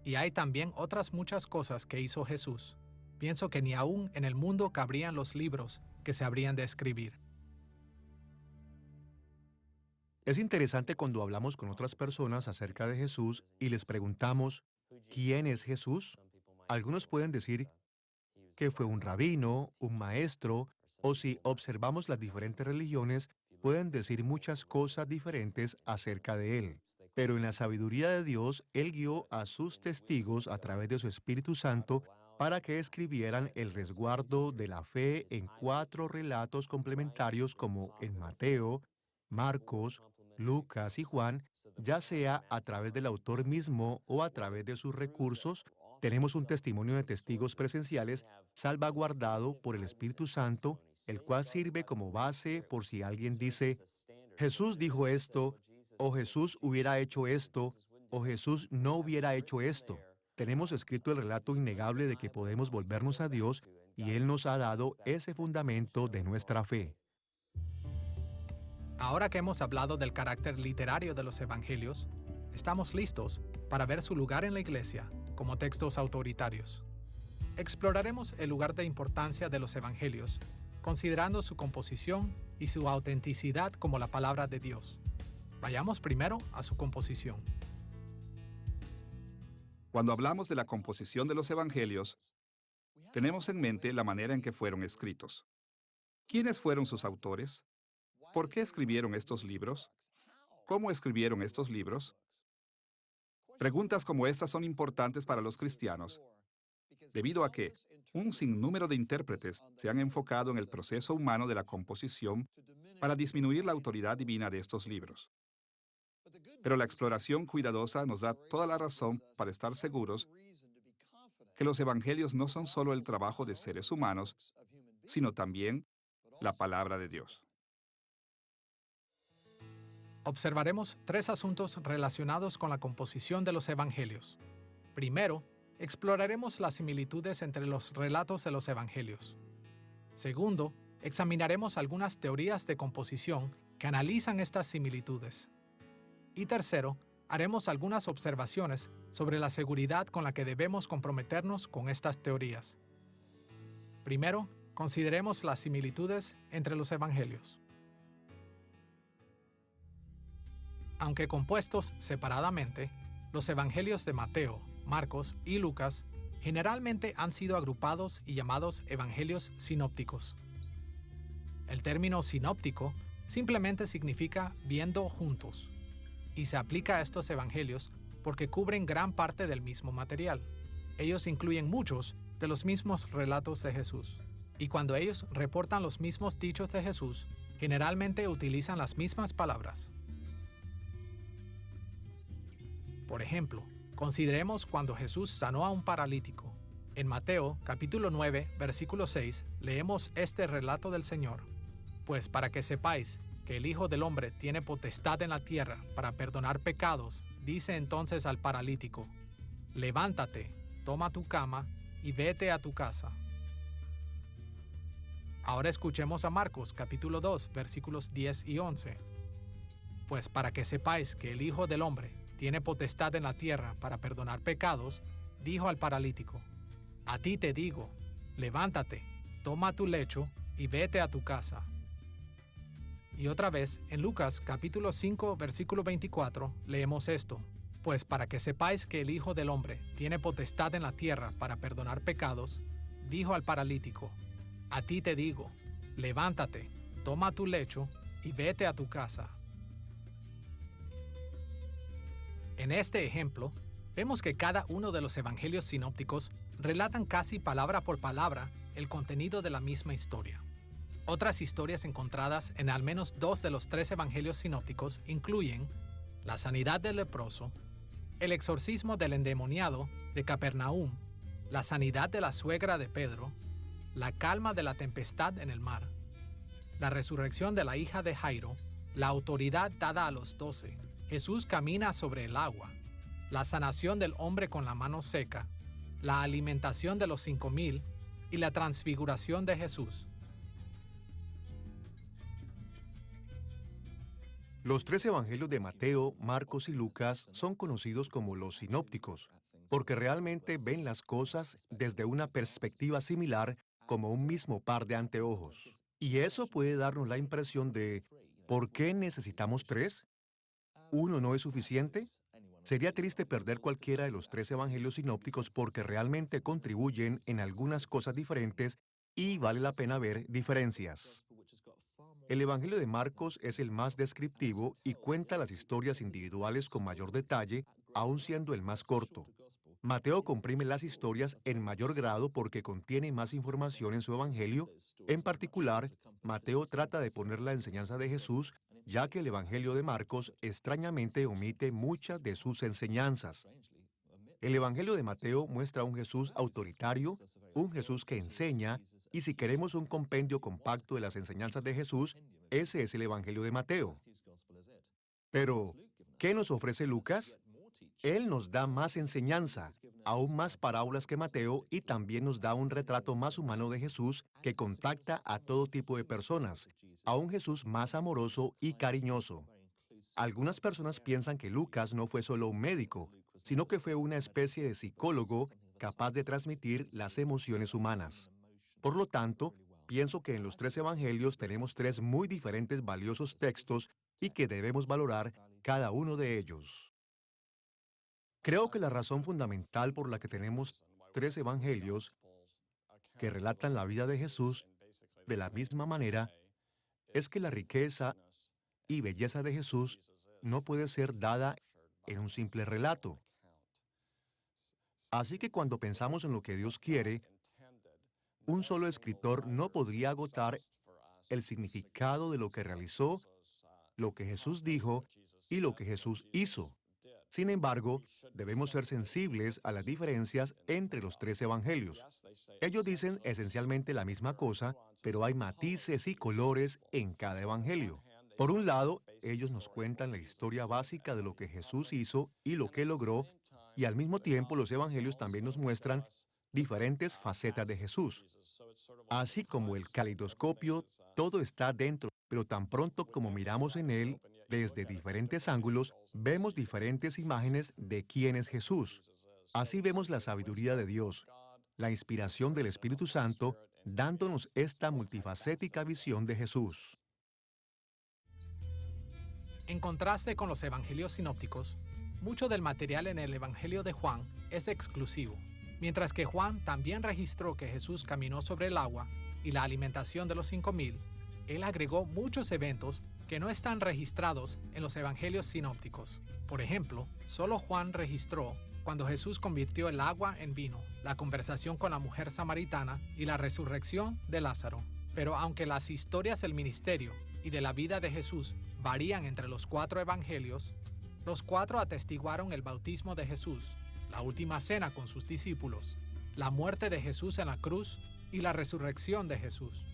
Speaker 3: y hay también otras muchas cosas que hizo Jesús, pienso que ni aún en el mundo cabrían los libros que se habrían de escribir.
Speaker 4: Es interesante cuando hablamos con otras personas acerca de Jesús y les preguntamos, ¿quién es Jesús? Algunos pueden decir que fue un rabino, un maestro, o si observamos las diferentes religiones, pueden decir muchas cosas diferentes acerca de él. Pero en la sabiduría de Dios, Él guió a sus testigos a través de su Espíritu Santo para que escribieran el resguardo de la fe en 4 relatos complementarios como en Mateo, Marcos, Lucas y Juan, ya sea a través del autor mismo o a través de sus recursos. Tenemos un testimonio de testigos presenciales salvaguardado por el Espíritu Santo, el cual sirve como base por si alguien dice, Jesús dijo esto, o Jesús hubiera hecho esto, o Jesús no hubiera hecho esto. Tenemos escrito el relato innegable de que podemos volvernos a Dios y Él nos ha dado ese fundamento de nuestra fe.
Speaker 3: Ahora que hemos hablado del carácter literario de los evangelios, estamos listos para ver su lugar en la Iglesia como textos autoritarios. Exploraremos el lugar de importancia de los evangelios, considerando su composición y su autenticidad como la palabra de Dios. Vayamos primero a su composición.
Speaker 2: Cuando hablamos de la composición de los evangelios, tenemos en mente la manera en que fueron escritos. ¿Quiénes fueron sus autores? ¿Por qué escribieron estos libros? ¿Cómo escribieron estos libros? Preguntas como estas son importantes para los cristianos, debido a que un sinnúmero de intérpretes se han enfocado en el proceso humano de la composición para disminuir la autoridad divina de estos libros. Pero la exploración cuidadosa nos da toda la razón para estar seguros que los evangelios no son solo el trabajo de seres humanos, sino también la palabra de Dios.
Speaker 3: Observaremos 3 asuntos relacionados con la composición de los evangelios. Primero, exploraremos las similitudes entre los relatos de los evangelios. Segundo, examinaremos algunas teorías de composición que analizan estas similitudes. Y tercero, haremos algunas observaciones sobre la seguridad con la que debemos comprometernos con estas teorías. Primero, consideremos las similitudes entre los evangelios. Aunque compuestos separadamente, los evangelios de Mateo, Marcos y Lucas generalmente han sido agrupados y llamados evangelios sinópticos. El término sinóptico simplemente significa viendo juntos, y se aplica a estos evangelios porque cubren gran parte del mismo material. Ellos incluyen muchos de los mismos relatos de Jesús, y cuando ellos reportan los mismos dichos de Jesús, generalmente utilizan las mismas palabras. Por ejemplo, consideremos cuando Jesús sanó a un paralítico. En Mateo, capítulo 9, versículo 6, leemos este relato del Señor. Pues para que sepáis que el Hijo del Hombre tiene potestad en la tierra para perdonar pecados, dice entonces al paralítico, levántate, toma tu cama y vete a tu casa. Ahora escuchemos a Marcos, capítulo 2, versículos 10 y 11. Pues para que sepáis que el Hijo del Hombre tiene potestad en la tierra para perdonar pecados, dijo al paralítico, a ti te digo, levántate, toma tu lecho y vete a tu casa. Y otra vez, en Lucas capítulo 5, versículo 24, leemos esto. Pues para que sepáis que el Hijo del Hombre tiene potestad en la tierra para perdonar pecados, dijo al paralítico, a ti te digo, levántate, toma tu lecho y vete a tu casa. En este ejemplo, vemos que cada uno de los evangelios sinópticos relatan casi palabra por palabra el contenido de la misma historia. Otras historias encontradas en al menos 2 de los 3 evangelios sinópticos incluyen la sanidad del leproso, el exorcismo del endemoniado de Capernaum, la sanidad de la suegra de Pedro, la calma de la tempestad en el mar, la resurrección de la hija de Jairo, la autoridad dada a los 12, Jesús camina sobre el agua, la sanación del hombre con la mano seca, la alimentación de los 5,000 y la transfiguración de Jesús.
Speaker 4: Los 3 evangelios de Mateo, Marcos y Lucas son conocidos como los sinópticos, porque realmente ven las cosas desde una perspectiva similar como un mismo par de anteojos. Y eso puede darnos la impresión de, ¿por qué necesitamos 3? ¿Uno no es suficiente? Sería triste perder cualquiera de los 3 evangelios sinópticos porque realmente contribuyen en algunas cosas diferentes y vale la pena ver diferencias. El Evangelio de Marcos es el más descriptivo y cuenta las historias individuales con mayor detalle, aun siendo el más corto. Mateo comprime las historias en mayor grado porque contiene más información en su Evangelio. En particular, Mateo trata de poner la enseñanza de Jesús, ya que el Evangelio de Marcos extrañamente omite muchas de sus enseñanzas. El Evangelio de Mateo muestra un Jesús autoritario, un Jesús que enseña, y si queremos un compendio compacto de las enseñanzas de Jesús, ese es el Evangelio de Mateo. Pero, ¿qué nos ofrece Lucas? Él nos da más enseñanza, aún más parábolas que Mateo, y también nos da un retrato más humano de Jesús que contacta a todo tipo de personas, a un Jesús más amoroso y cariñoso. Algunas personas piensan que Lucas no fue solo un médico, sino que fue una especie de psicólogo capaz de transmitir las emociones humanas. Por lo tanto, pienso que en los 3 evangelios tenemos 3 muy diferentes valiosos textos y que debemos valorar cada uno de ellos. Creo que la razón fundamental por la que tenemos 3 evangelios que relatan la vida de Jesús de la misma manera es que la riqueza y belleza de Jesús no puede ser dada en un simple relato. Así que cuando pensamos en lo que Dios quiere, un solo escritor no podría agotar el significado de lo que realizó, lo que Jesús dijo y lo que Jesús hizo. Sin embargo, debemos ser sensibles a las diferencias entre los 3 evangelios. Ellos dicen esencialmente la misma cosa, pero hay matices y colores en cada evangelio. Por un lado, ellos nos cuentan la historia básica de lo que Jesús hizo y lo que logró, y al mismo tiempo los evangelios también nos muestran diferentes facetas de Jesús. Así como el caleidoscopio, todo está dentro, pero tan pronto como miramos en él, desde diferentes ángulos, vemos diferentes imágenes de quién es Jesús. Así vemos la sabiduría de Dios, la inspiración del Espíritu Santo, dándonos esta multifacética visión de Jesús.
Speaker 3: En contraste con los evangelios sinópticos, mucho del material en el Evangelio de Juan es exclusivo. Mientras que Juan también registró que Jesús caminó sobre el agua y la alimentación de los 5,000, él agregó muchos eventos que no están registrados en los evangelios sinópticos. Por ejemplo, solo Juan registró cuando Jesús convirtió el agua en vino, la conversación con la mujer samaritana y la resurrección de Lázaro. Pero aunque las historias del ministerio y de la vida de Jesús varían entre los 4 evangelios, los 4 atestiguaron el bautismo de Jesús, la última cena con sus discípulos, la muerte de Jesús en la cruz y la resurrección de Jesús.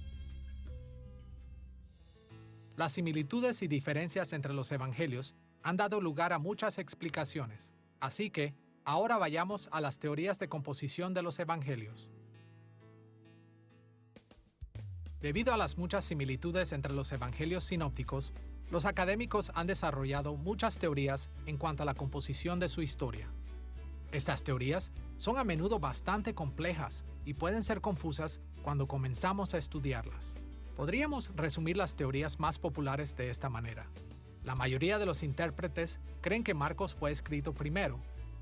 Speaker 3: Las similitudes y diferencias entre los evangelios han dado lugar a muchas explicaciones, así que ahora vayamos a las teorías de composición de los evangelios. Debido a las muchas similitudes entre los evangelios sinópticos, los académicos han desarrollado muchas teorías en cuanto a la composición de su historia. Estas teorías son a menudo bastante complejas y pueden ser confusas cuando comenzamos a estudiarlas. Podríamos resumir las teorías más populares de esta manera. La mayoría de los intérpretes creen que Marcos fue escrito primero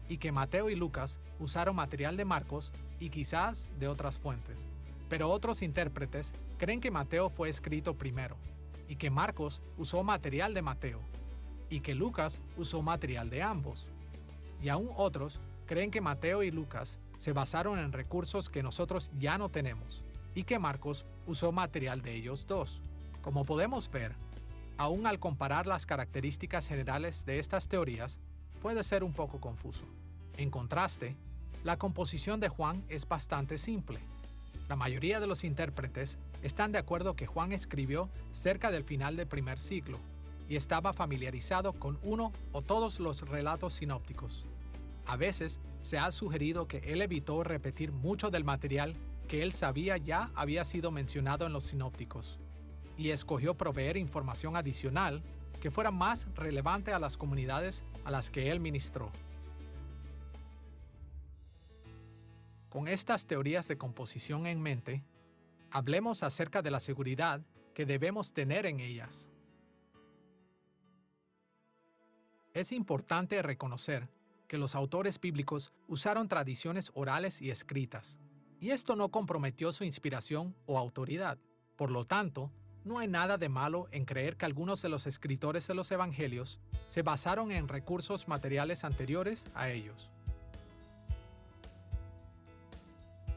Speaker 3: y que Mateo y Lucas usaron material de Marcos y quizás de otras fuentes. Pero otros intérpretes creen que Mateo fue escrito primero y que Marcos usó material de Mateo y que Lucas usó material de ambos. Y aún otros creen que Mateo y Lucas se basaron en recursos que nosotros ya no tenemos y que Marcos usó material de ellos dos. Como podemos ver, aún al comparar las características generales de estas teorías, puede ser un poco confuso. En contraste, la composición de Juan es bastante simple. La mayoría de los intérpretes están de acuerdo que Juan escribió cerca del final del primer siglo y estaba familiarizado con uno o todos los relatos sinópticos. A veces se ha sugerido que él evitó repetir mucho del material que él sabía ya había sido mencionado en los sinópticos y escogió proveer información adicional que fuera más relevante a las comunidades a las que él ministró. Con estas teorías de composición en mente, hablemos acerca de la seguridad que debemos tener en ellas. Es importante reconocer que los autores bíblicos usaron tradiciones orales y escritas, y esto no comprometió su inspiración o autoridad. Por lo tanto, no hay nada de malo en creer que algunos de los escritores de los evangelios se basaron en recursos materiales anteriores a ellos.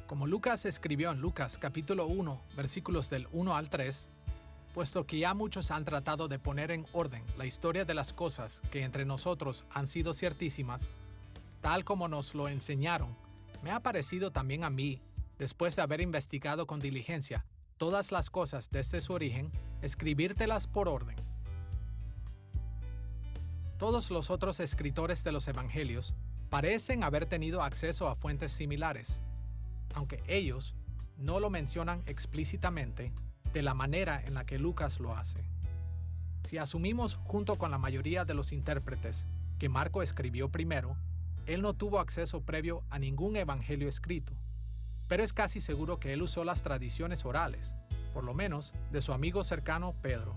Speaker 3: Como Lucas escribió en Lucas capítulo 1, versículos del 1 al 3, puesto que ya muchos han tratado de poner en orden la historia de las cosas que entre nosotros han sido ciertísimas, tal como nos lo enseñaron, me ha parecido también a mí, después de haber investigado con diligencia todas las cosas desde su origen, escribírtelas por orden. Todos los otros escritores de los evangelios parecen haber tenido acceso a fuentes similares, aunque ellos no lo mencionan explícitamente de la manera en la que Lucas lo hace. Si asumimos junto con la mayoría de los intérpretes que Marco escribió primero, él no tuvo acceso previo a ningún evangelio escrito, pero es casi seguro que él usó las tradiciones orales, por lo menos de su amigo cercano Pedro.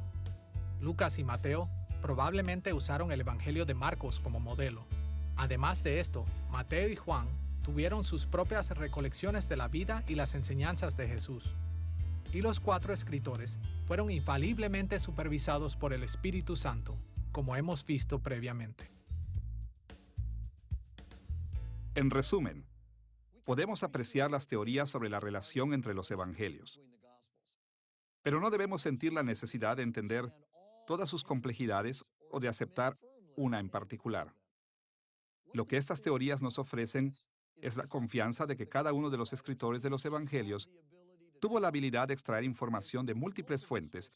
Speaker 3: Lucas y Mateo probablemente usaron el evangelio de Marcos como modelo. Además de esto, Mateo y Juan tuvieron sus propias recolecciones de la vida y las enseñanzas de Jesús. Y los 4 escritores fueron infaliblemente supervisados por el Espíritu Santo, como hemos visto previamente.
Speaker 2: En resumen, podemos apreciar las teorías sobre la relación entre los evangelios, pero no debemos sentir la necesidad de entender todas sus complejidades o de aceptar una en particular. Lo que estas teorías nos ofrecen es la confianza de que cada uno de los escritores de los evangelios tuvo la habilidad de extraer información de múltiples fuentes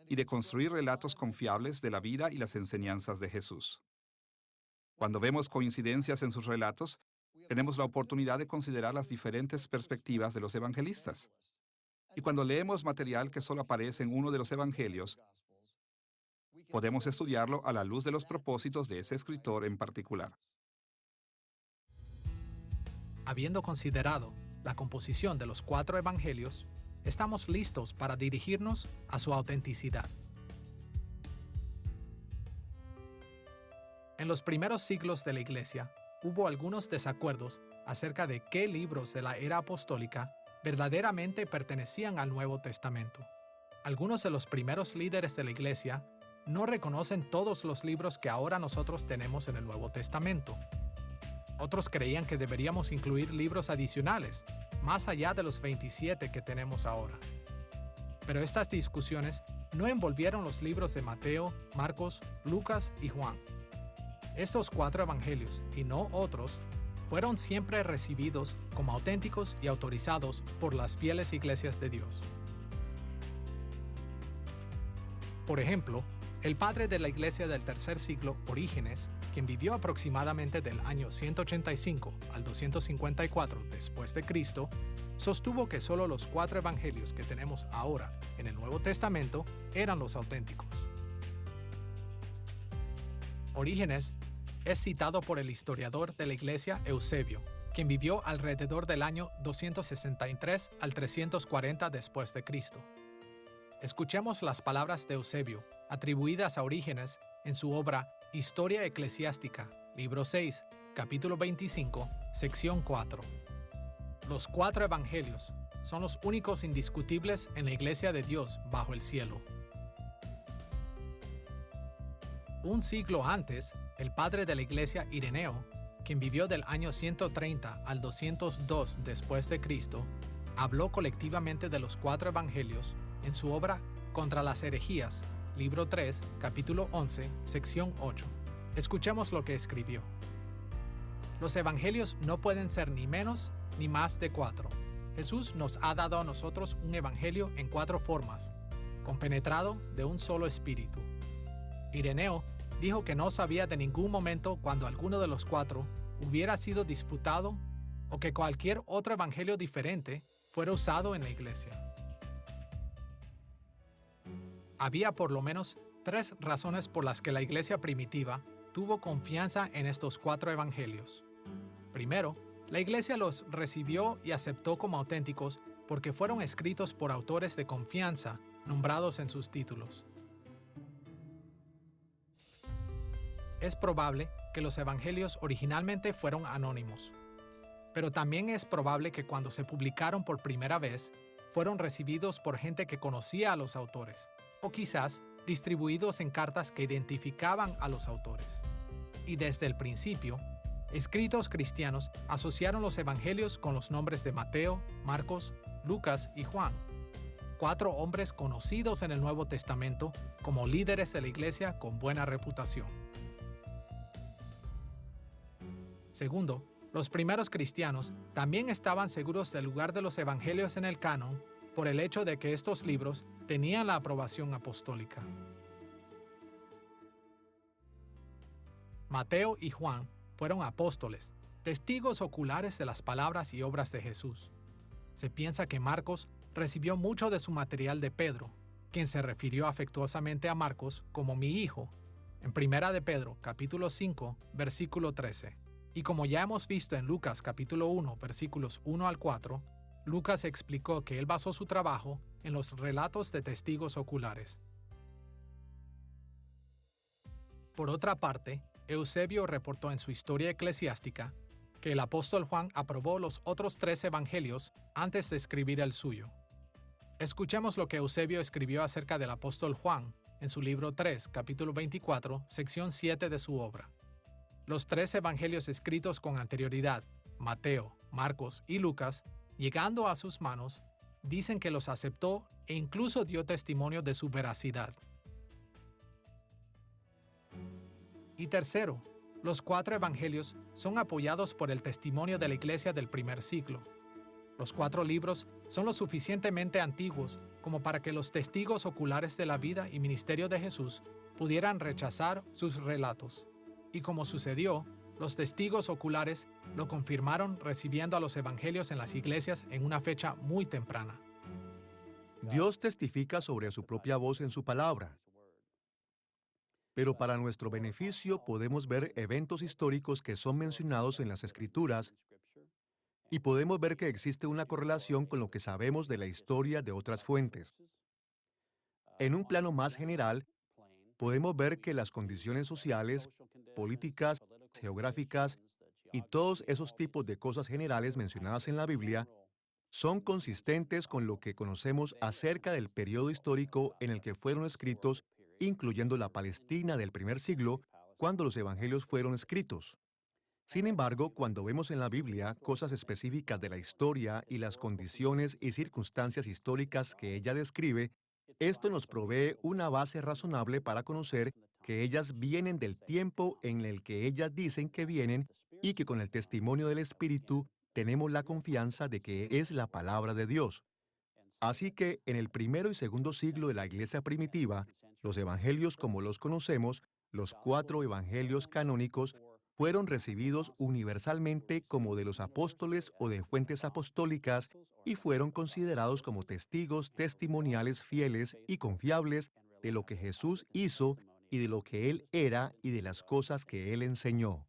Speaker 2: y de construir relatos confiables de la vida y las enseñanzas de Jesús. Cuando vemos coincidencias en sus relatos, tenemos la oportunidad de considerar las diferentes perspectivas de los evangelistas. Y cuando leemos material que solo aparece en uno de los evangelios, podemos estudiarlo a la luz de los propósitos de ese escritor en particular.
Speaker 3: Habiendo considerado la composición de los 4 evangelios, estamos listos para dirigirnos a su autenticidad. En los primeros siglos de la Iglesia, hubo algunos desacuerdos acerca de qué libros de la era apostólica verdaderamente pertenecían al Nuevo Testamento. Algunos de los primeros líderes de la Iglesia no reconocen todos los libros que ahora nosotros tenemos en el Nuevo Testamento. Otros creían que deberíamos incluir libros adicionales, más allá de los 27 que tenemos ahora. Pero estas discusiones no envolvieron los libros de Mateo, Marcos, Lucas y Juan. Estos 4 evangelios, y no otros, fueron siempre recibidos como auténticos y autorizados por las fieles iglesias de Dios. Por ejemplo, el padre de la iglesia del tercer siglo, Orígenes, quien vivió aproximadamente del año 185 al 254 después de Cristo, sostuvo que solo los 4 evangelios que tenemos ahora en el Nuevo Testamento eran los auténticos. Orígenes es citado por el historiador de la iglesia Eusebio, quien vivió alrededor del año 263 al 340 después de Cristo. Escuchemos las palabras de Eusebio, atribuidas a Orígenes en su obra Historia Eclesiástica, libro 6, capítulo 25, sección 4. Los 4 evangelios son los únicos indiscutibles en la iglesia de Dios bajo el cielo. Un siglo antes, el padre de la iglesia Ireneo, quien vivió del año 130 al 202 después de Cristo, habló colectivamente de los 4 evangelios en su obra Contra las herejías, libro 3, capítulo 11, sección 8. Escuchemos lo que escribió. Los evangelios no pueden ser ni menos ni más de 4. Jesús nos ha dado a nosotros un evangelio en 4 formas, compenetrado de un solo espíritu. Ireneo dijo que no sabía de ningún momento cuando alguno de los 4 hubiera sido disputado o que cualquier otro evangelio diferente fuera usado en la iglesia. Había por lo menos 3 razones por las que la iglesia primitiva tuvo confianza en estos 4 evangelios. Primero, la iglesia los recibió y aceptó como auténticos porque fueron escritos por autores de confianza nombrados en sus títulos. Es probable que los evangelios originalmente fueron anónimos, pero también es probable que cuando se publicaron por primera vez, fueron recibidos por gente que conocía a los autores, o quizás distribuidos en cartas que identificaban a los autores. Y desde el principio, escritos cristianos asociaron los evangelios con los nombres de Mateo, Marcos, Lucas y Juan, 4 hombres conocidos en el Nuevo Testamento como líderes de la iglesia con buena reputación. Segundo, los primeros cristianos también estaban seguros del lugar de los evangelios en el canon por el hecho de que estos libros tenían la aprobación apostólica. Mateo y Juan fueron apóstoles, testigos oculares de las palabras y obras de Jesús. Se piensa que Marcos recibió mucho de su material de Pedro, quien se refirió afectuosamente a Marcos como mi hijo, en 1 de Pedro, capítulo 5, versículo 13. Y como ya hemos visto en Lucas capítulo 1, versículos 1 al 4, Lucas explicó que él basó su trabajo en los relatos de testigos oculares. Por otra parte, Eusebio reportó en su Historia Eclesiástica que el apóstol Juan aprobó los otros 3 evangelios antes de escribir el suyo. Escuchemos lo que Eusebio escribió acerca del apóstol Juan en su libro 3, capítulo 24, sección 7 de su obra. Los 3 evangelios escritos con anterioridad, Mateo, Marcos y Lucas, llegando a sus manos, dicen que los aceptó e incluso dio testimonio de su veracidad. Y tercero, los 4 evangelios son apoyados por el testimonio de la iglesia del primer siglo. Los 4 libros son lo suficientemente antiguos como para que los testigos oculares de la vida y ministerio de Jesús pudieran rechazar sus relatos. Y como sucedió, los testigos oculares lo confirmaron recibiendo a los evangelios en las iglesias en una fecha muy temprana.
Speaker 4: Dios testifica sobre su propia voz en su palabra. Pero para nuestro beneficio podemos ver eventos históricos que son mencionados en las Escrituras y podemos ver que existe una correlación con lo que sabemos de la historia de otras fuentes. En un plano más general, podemos ver que las condiciones sociales, políticas, geográficas y todos esos tipos de cosas generales mencionadas en la Biblia son consistentes con lo que conocemos acerca del periodo histórico en el que fueron escritos, incluyendo la Palestina del primer siglo, cuando los evangelios fueron escritos. Sin embargo, cuando vemos en la Biblia cosas específicas de la historia y las condiciones y circunstancias históricas que ella describe, esto nos provee una base razonable para conocer que ellas vienen del tiempo en el que ellas dicen que vienen y que con el testimonio del Espíritu tenemos la confianza de que es la palabra de Dios. Así que en el primero y segundo siglo de la iglesia primitiva, los evangelios como los conocemos, los 4 evangelios canónicos, fueron recibidos universalmente como de los apóstoles o de fuentes apostólicas y fueron considerados como testigos testimoniales fieles y confiables de lo que Jesús hizo y de lo que Él era y de las cosas que Él enseñó.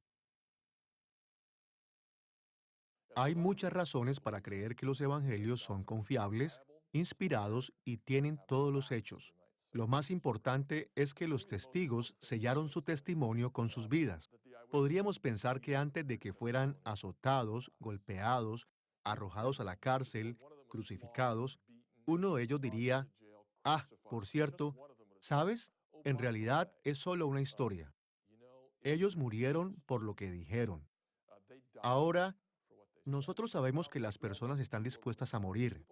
Speaker 4: Hay muchas razones para creer que los evangelios son confiables, inspirados y tienen todos los hechos. Lo más importante es que los testigos sellaron su testimonio con sus vidas. Podríamos pensar que antes de que fueran azotados, golpeados, arrojados a la cárcel, crucificados, uno de ellos diría, por cierto, ¿sabes? En realidad es solo una historia. Ellos murieron por lo que dijeron. Ahora, nosotros sabemos que las personas están dispuestas a morir.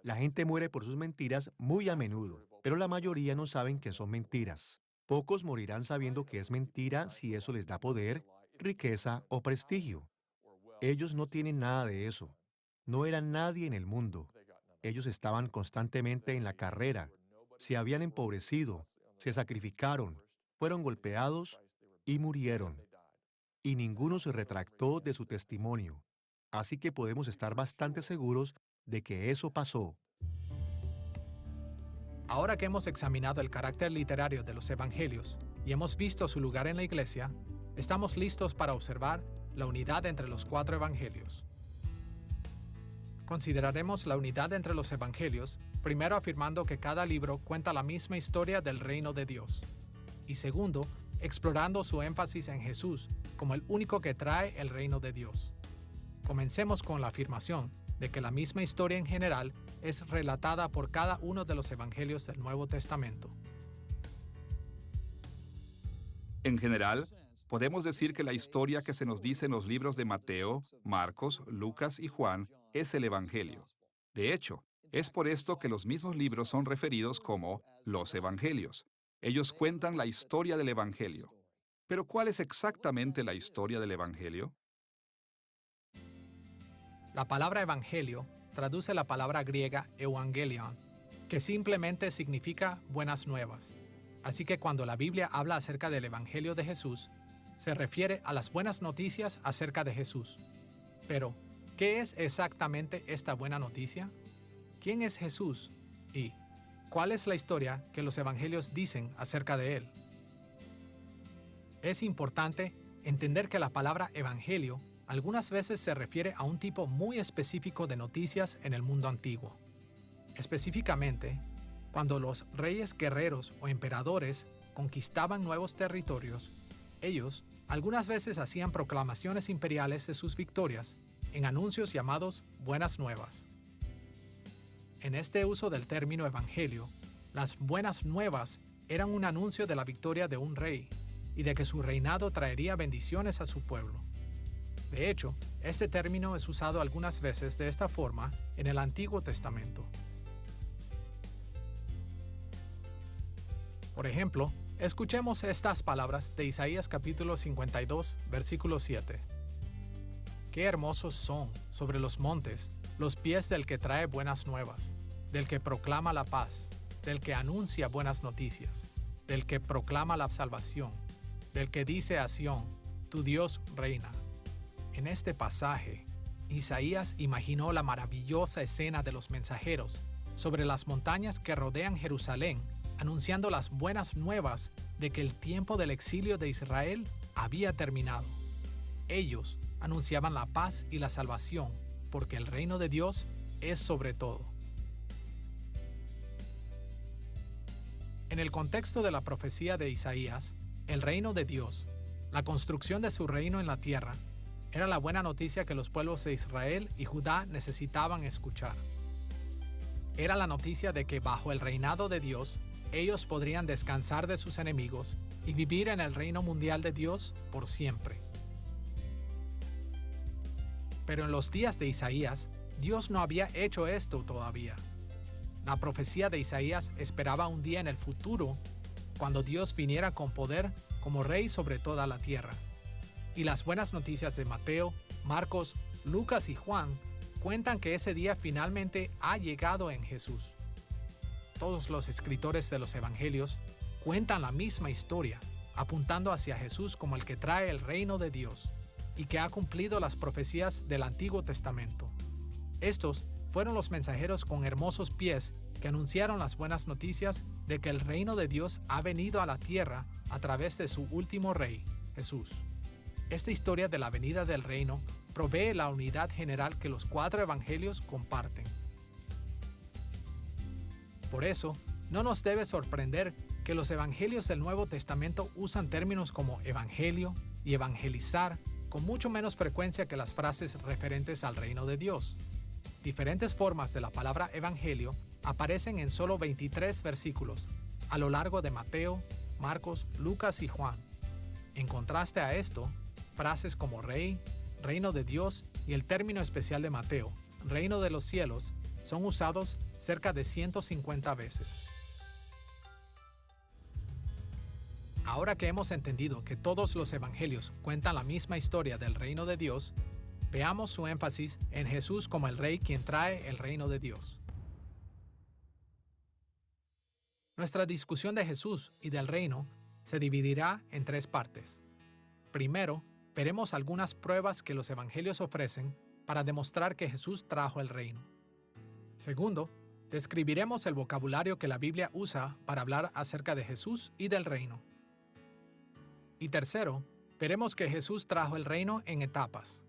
Speaker 4: La gente muere por sus mentiras muy a menudo, pero la mayoría no saben que son mentiras. Pocos morirán sabiendo que es mentira si eso les da poder, riqueza o prestigio. Ellos no tienen nada de eso. No eran nadie en el mundo. Ellos estaban constantemente en la carrera. Se habían empobrecido, se sacrificaron, fueron golpeados y murieron. Y ninguno se retractó de su testimonio. Así que podemos estar bastante seguros de que eso pasó.
Speaker 3: Ahora que hemos examinado el carácter literario de los evangelios y hemos visto su lugar en la iglesia, estamos listos para observar la unidad entre los 4 evangelios. Consideraremos la unidad entre los evangelios, primero afirmando que cada libro cuenta la misma historia del reino de Dios, y segundo, explorando su énfasis en Jesús como el único que trae el reino de Dios. Comencemos con la afirmación de que la misma historia en general es relatada por cada uno de los evangelios del Nuevo Testamento.
Speaker 2: En general, podemos decir que la historia que se nos dice en los libros de Mateo, Marcos, Lucas y Juan es el Evangelio. De hecho, es por esto que los mismos libros son referidos como los Evangelios. Ellos cuentan la historia del Evangelio. Pero ¿cuál es exactamente la historia del Evangelio?
Speaker 3: La palabra evangelio traduce la palabra griega euangelion, que simplemente significa buenas nuevas. Así que cuando la Biblia habla acerca del Evangelio de Jesús, se refiere a las buenas noticias acerca de Jesús. Pero, ¿qué es exactamente esta buena noticia? ¿Quién es Jesús? ¿Y cuál es la historia que los evangelios dicen acerca de él? Es importante entender que la palabra evangelio algunas veces se refiere a un tipo muy específico de noticias en el mundo antiguo. Específicamente, cuando los reyes guerreros o emperadores conquistaban nuevos territorios, ellos algunas veces hacían proclamaciones imperiales de sus victorias en anuncios llamados buenas nuevas. En este uso del término evangelio, las buenas nuevas eran un anuncio de la victoria de un rey y de que su reinado traería bendiciones a su pueblo. De hecho, este término es usado algunas veces de esta forma en el Antiguo Testamento. Por ejemplo, escuchemos estas palabras de Isaías capítulo 52, versículo 7. Qué hermosos son sobre los montes los pies del que trae buenas nuevas, del que proclama la paz, del que anuncia buenas noticias, del que proclama la salvación, del que dice a Sión, tu Dios reina. En este pasaje, Isaías imaginó la maravillosa escena de los mensajeros sobre las montañas que rodean Jerusalén, anunciando las buenas nuevas de que el tiempo del exilio de Israel había terminado. Ellos anunciaban la paz y la salvación, porque el reino de Dios es sobre todo. En el contexto de la profecía de Isaías, el reino de Dios, la construcción de su reino en la tierra, Era la buena noticia que los pueblos de Israel y Judá necesitaban escuchar. Era la noticia de que bajo el reinado de Dios, ellos podrían descansar de sus enemigos y vivir en el reino mundial de Dios por siempre. Pero en los días de Isaías, Dios no había hecho esto todavía. La profecía de Isaías esperaba un día en el futuro, cuando Dios viniera con poder como rey sobre toda la tierra. Y las buenas noticias de Mateo, Marcos, Lucas y Juan cuentan que ese día finalmente ha llegado en Jesús. Todos los escritores de los evangelios cuentan la misma historia, apuntando hacia Jesús como el que trae el reino de Dios y que ha cumplido las profecías del Antiguo Testamento. Estos fueron los mensajeros con hermosos pies que anunciaron las buenas noticias de que el reino de Dios ha venido a la tierra a través de su último rey, Jesús. Esta historia de la venida del reino provee la unidad general que los 4 evangelios comparten. Por eso, no nos debe sorprender que los evangelios del Nuevo Testamento usan términos como evangelio y evangelizar con mucho menos frecuencia que las frases referentes al reino de Dios. Diferentes formas de la palabra evangelio aparecen en solo 23 versículos a lo largo de Mateo, Marcos, Lucas y Juan. En contraste a esto, frases como rey, reino de Dios y el término especial de Mateo, reino de los cielos, son usados cerca de 150 veces. Ahora que hemos entendido que todos los evangelios cuentan la misma historia del reino de Dios, veamos su énfasis en Jesús como el rey quien trae el reino de Dios. Nuestra discusión de Jesús y del reino se dividirá en 3 partes. Primero, veremos algunas pruebas que los evangelios ofrecen para demostrar que Jesús trajo el reino. Segundo, describiremos el vocabulario que la Biblia usa para hablar acerca de Jesús y del reino. Y tercero, veremos que Jesús trajo el reino en etapas.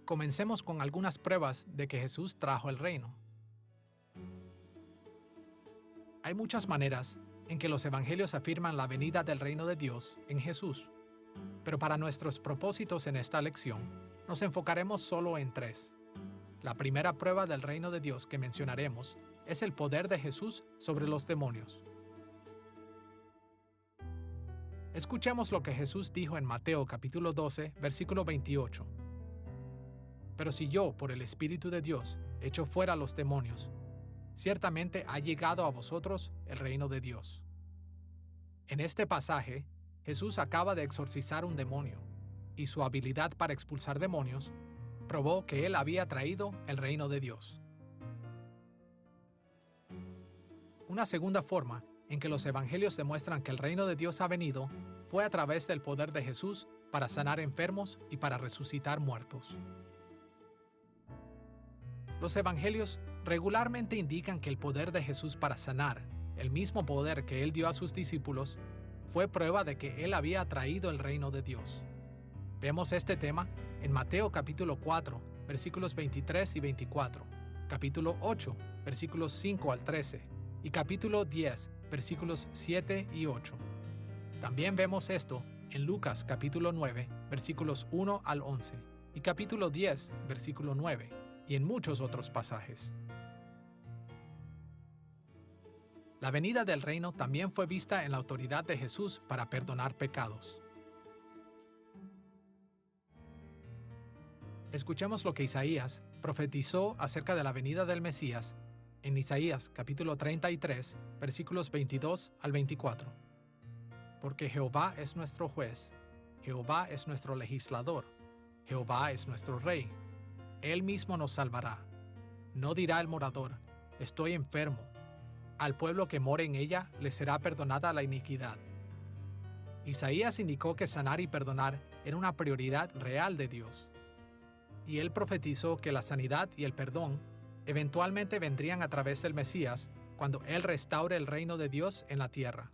Speaker 3: Comencemos con algunas pruebas de que Jesús trajo el reino. Hay muchas maneras en que los evangelios afirman la venida del reino de Dios en Jesús, pero para nuestros propósitos en esta lección, nos enfocaremos solo en 3. La primera prueba del reino de Dios que mencionaremos es el poder de Jesús sobre los demonios. Escuchemos lo que Jesús dijo en Mateo capítulo 12, versículo 28. Pero si yo, por el Espíritu de Dios, echo fuera a los demonios, ciertamente ha llegado a vosotros el reino de Dios. En este pasaje, Jesús acaba de exorcizar un demonio, y su habilidad para expulsar demonios probó que él había traído el reino de Dios. Una segunda forma en que los evangelios demuestran que el reino de Dios ha venido fue a través del poder de Jesús para sanar enfermos y para resucitar muertos. Los evangelios regularmente indican que el poder de Jesús para sanar, el mismo poder que él dio a sus discípulos, fue prueba de que él había traído el reino de Dios. Vemos este tema en Mateo capítulo 4, versículos 23 y 24, capítulo 8, versículos 5 al 13, y capítulo 10, versículos 7 y 8. También vemos esto en Lucas capítulo 9, versículos 1 al 11, y capítulo 10, versículo 9, y en muchos otros pasajes. La venida del reino también fue vista en la autoridad de Jesús para perdonar pecados. Escuchemos lo que Isaías profetizó acerca de la venida del Mesías en Isaías capítulo 33, versículos 22 al 24. Porque Jehová es nuestro juez, Jehová es nuestro legislador, Jehová es nuestro rey. Él mismo nos salvará. No dirá el morador, estoy enfermo. Al pueblo que more en ella le será perdonada la iniquidad. Isaías indicó que sanar y perdonar era una prioridad real de Dios. Y él profetizó que la sanidad y el perdón eventualmente vendrían a través del Mesías cuando él restaure el reino de Dios en la tierra.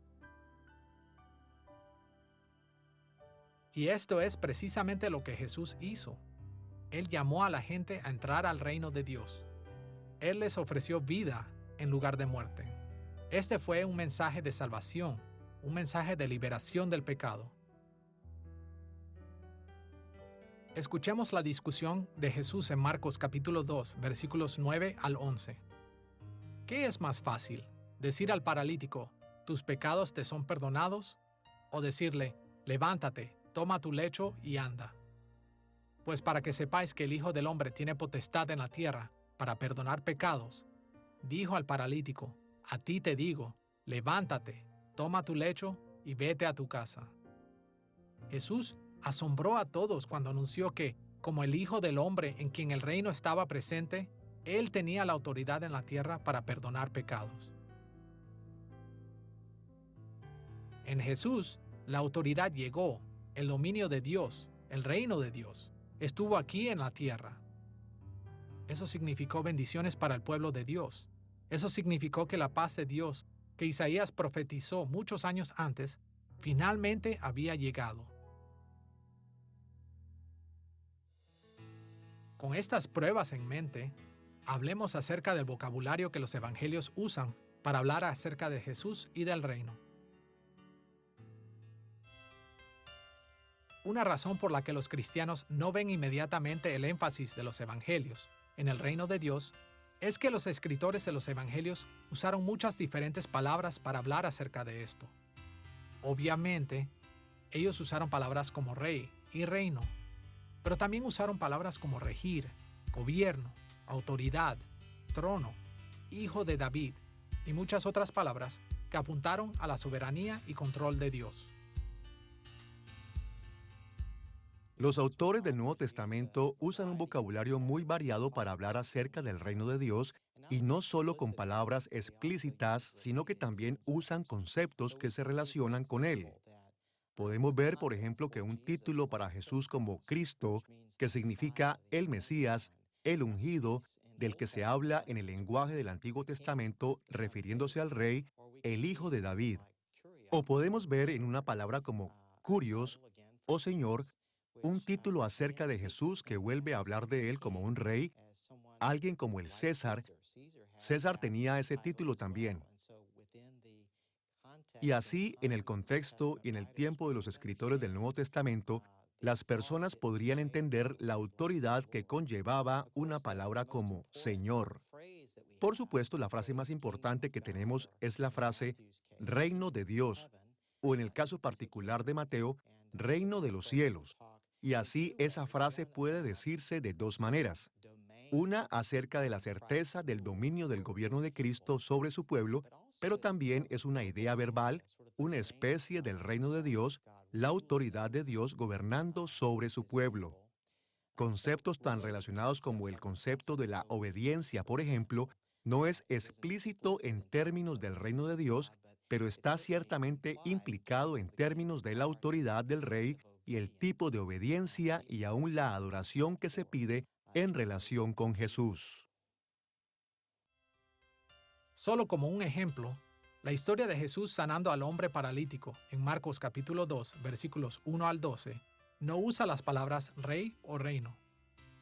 Speaker 3: Y esto es precisamente lo que Jesús hizo. Él llamó a la gente a entrar al reino de Dios. Él les ofreció vida en lugar de muerte. Este fue un mensaje de salvación, un mensaje de liberación del pecado. Escuchemos la discusión de Jesús en Marcos capítulo 2, versículos 9 al 11. ¿Qué es más fácil? ¿Decir al paralítico, tus pecados te son perdonados? ¿O decirle, levántate, toma tu lecho y anda? Pues para que sepáis que el Hijo del Hombre tiene potestad en la tierra para perdonar pecados, dijo al paralítico, a ti te digo, levántate, toma tu lecho y vete a tu casa. Jesús asombró a todos cuando anunció que, como el Hijo del Hombre en quien el reino estaba presente, Él tenía la autoridad en la tierra para perdonar pecados. En Jesús, la autoridad llegó, el dominio de Dios, el reino de Dios, estuvo aquí en la tierra. Eso significó bendiciones para el pueblo de Dios. Eso significó que la paz de Dios, que Isaías profetizó muchos años antes, finalmente había llegado. Con estas pruebas en mente, hablemos acerca del vocabulario que los evangelios usan para hablar acerca de Jesús y del reino. Una razón por la que los cristianos no ven inmediatamente el énfasis de los evangelios en el reino de Dios es que los escritores de los evangelios usaron muchas diferentes palabras para hablar acerca de esto. Obviamente, ellos usaron palabras como rey y reino, pero también usaron palabras como regir, gobierno, autoridad, trono, hijo de David y muchas otras palabras que apuntaron a la soberanía y control de Dios.
Speaker 4: Los autores del Nuevo Testamento usan un vocabulario muy variado para hablar acerca del reino de Dios y no solo con palabras explícitas, sino que también usan conceptos que se relacionan con él. Podemos ver, por ejemplo, que un título para Jesús como Cristo, que significa el Mesías, el ungido, del que se habla en el lenguaje del Antiguo Testamento refiriéndose al rey, el hijo de David. O podemos ver en una palabra como Curios o Señor, un título acerca de Jesús que vuelve a hablar de él como un rey, alguien como el César. César tenía ese título también. Y así, en el contexto y en el tiempo de los escritores del Nuevo Testamento, las personas podrían entender la autoridad que conllevaba una palabra como Señor. Por supuesto, la frase más importante que tenemos es la frase Reino de Dios, o en el caso particular de Mateo, Reino de los cielos. Y así esa frase puede decirse de dos maneras. Una acerca de la certeza del dominio del gobierno de Cristo sobre su pueblo, pero también es una idea verbal, una especie del reino de Dios, la autoridad de Dios gobernando sobre su pueblo. Conceptos tan relacionados como el concepto de la obediencia, por ejemplo, no es explícito en términos del reino de Dios, pero está ciertamente implicado en términos de la autoridad del rey y el tipo de obediencia y aún la adoración que se pide en relación con Jesús.
Speaker 3: Solo como un ejemplo, la historia de Jesús sanando al hombre paralítico en Marcos capítulo 2, versículos 1 al 12, no usa las palabras rey o reino.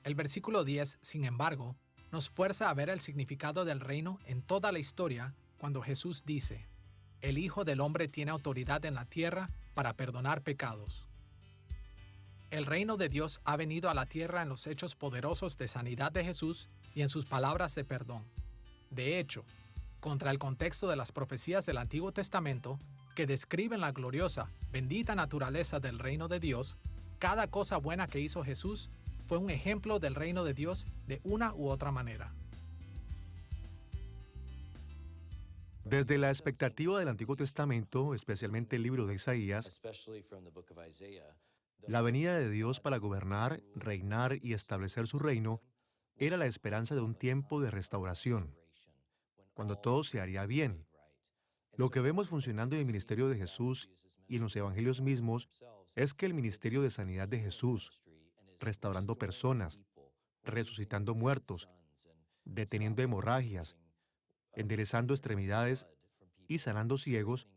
Speaker 3: El versículo 10, sin embargo, nos fuerza a ver el significado del reino en toda la historia cuando Jesús dice, el Hijo del Hombre tiene autoridad en la tierra para perdonar pecados. El reino de Dios ha venido a la tierra en los hechos poderosos de sanidad de Jesús y en sus palabras de perdón. De hecho, contra el contexto de las profecías del Antiguo Testamento, que describen la gloriosa, bendita naturaleza del reino de Dios, cada cosa buena que hizo Jesús fue un ejemplo del reino de Dios de una u otra manera.
Speaker 4: Desde la expectativa del Antiguo Testamento, especialmente el libro de Isaías, la venida de Dios para gobernar, reinar y establecer su reino era la esperanza de un tiempo de restauración, cuando todo se haría bien. Lo que vemos funcionando en el ministerio de Jesús y en los evangelios mismos es que el ministerio de sanidad de Jesús, restaurando personas, resucitando muertos, deteniendo hemorragias, enderezando extremidades y sanando ciegos,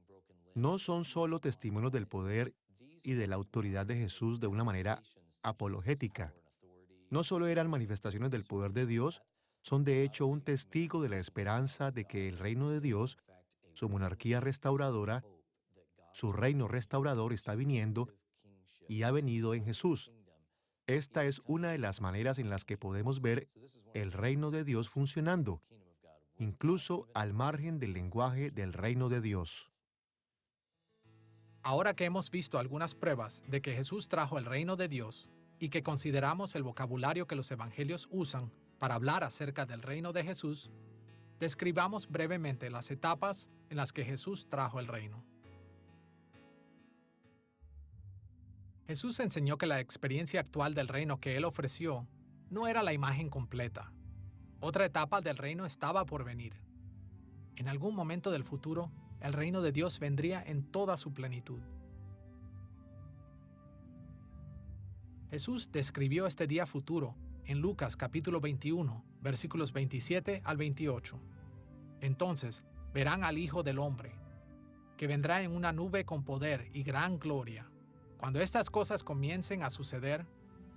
Speaker 4: no son solo testimonios del poder y de la autoridad de Jesús de una manera apologética. No solo eran manifestaciones del poder de Dios, son de hecho un testigo de la esperanza de que el reino de Dios, su monarquía restauradora, su reino restaurador está viniendo y ha venido en Jesús. Esta es una de las maneras en las que podemos ver el reino de Dios funcionando, incluso al margen del lenguaje del reino de Dios.
Speaker 3: Ahora que hemos visto algunas pruebas de que Jesús trajo el reino de Dios y que consideramos el vocabulario que los evangelios usan para hablar acerca del reino de Jesús, describamos brevemente las etapas en las que Jesús trajo el reino. Jesús enseñó que la experiencia actual del reino que Él ofreció no era la imagen completa. Otra etapa del reino estaba por venir. En algún momento del futuro, el reino de Dios vendría en toda su plenitud. Jesús describió este día futuro en Lucas capítulo 21, versículos 27 al 28. Entonces verán al Hijo del Hombre, que vendrá en una nube con poder y gran gloria. Cuando estas cosas comiencen a suceder,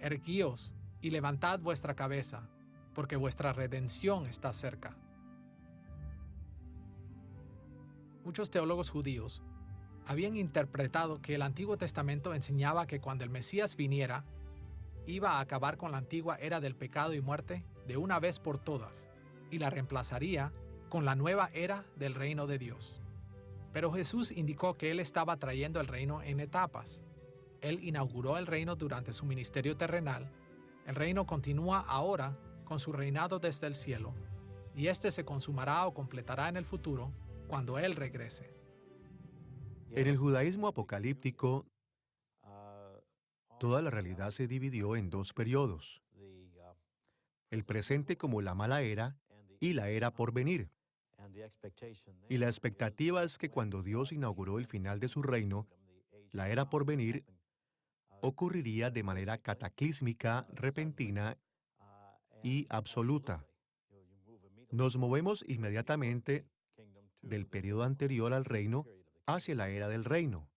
Speaker 3: erguíos y levantad vuestra cabeza, porque vuestra redención está cerca. Muchos teólogos judíos habían interpretado que el Antiguo Testamento enseñaba que cuando el Mesías viniera, iba a acabar con la antigua era del pecado y muerte de una vez por todas, y la reemplazaría con la nueva era del reino de Dios. Pero Jesús indicó que Él estaba trayendo el reino en etapas. Él inauguró el reino durante su ministerio terrenal. El reino continúa ahora con su reinado desde el cielo, y este se consumará o completará en el futuro cuando Él regrese.
Speaker 4: En el judaísmo apocalíptico, toda la realidad se dividió en dos periodos: el presente como la mala era y la era por venir. Y la expectativa es que cuando Dios inauguró el final de su reino, la era por venir ocurriría de manera cataclísmica, repentina y absoluta. Nos movemos inmediatamente del periodo anterior al reino hacia la era del reino.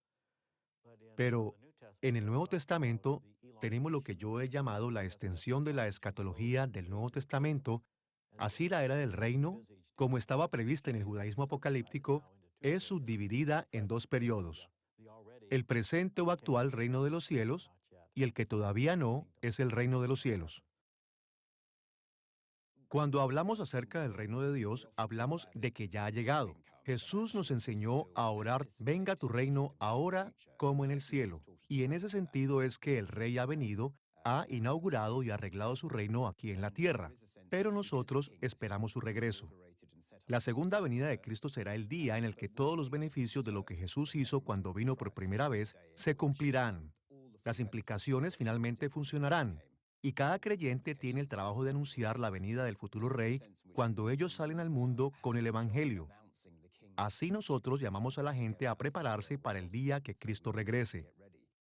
Speaker 4: Pero en el Nuevo Testamento tenemos lo que yo he llamado la extensión de la escatología del Nuevo Testamento. Así la era del reino, como estaba prevista en el judaísmo apocalíptico, es subdividida en dos periodos: el presente o actual reino de los cielos, y el que todavía no es el reino de los cielos. Cuando hablamos acerca del reino de Dios, hablamos de que ya ha llegado. Jesús nos enseñó a orar: venga tu reino ahora como en el cielo. Y en ese sentido es que el Rey ha venido, ha inaugurado y arreglado su reino aquí en la tierra. Pero nosotros esperamos su regreso. La segunda venida de Cristo será el día en el que todos los beneficios de lo que Jesús hizo cuando vino por primera vez se cumplirán. Las implicaciones finalmente funcionarán. Y cada creyente tiene el trabajo de anunciar la venida del futuro Rey cuando ellos salen al mundo con el Evangelio. Así nosotros llamamos a la gente a prepararse para el día que Cristo regrese.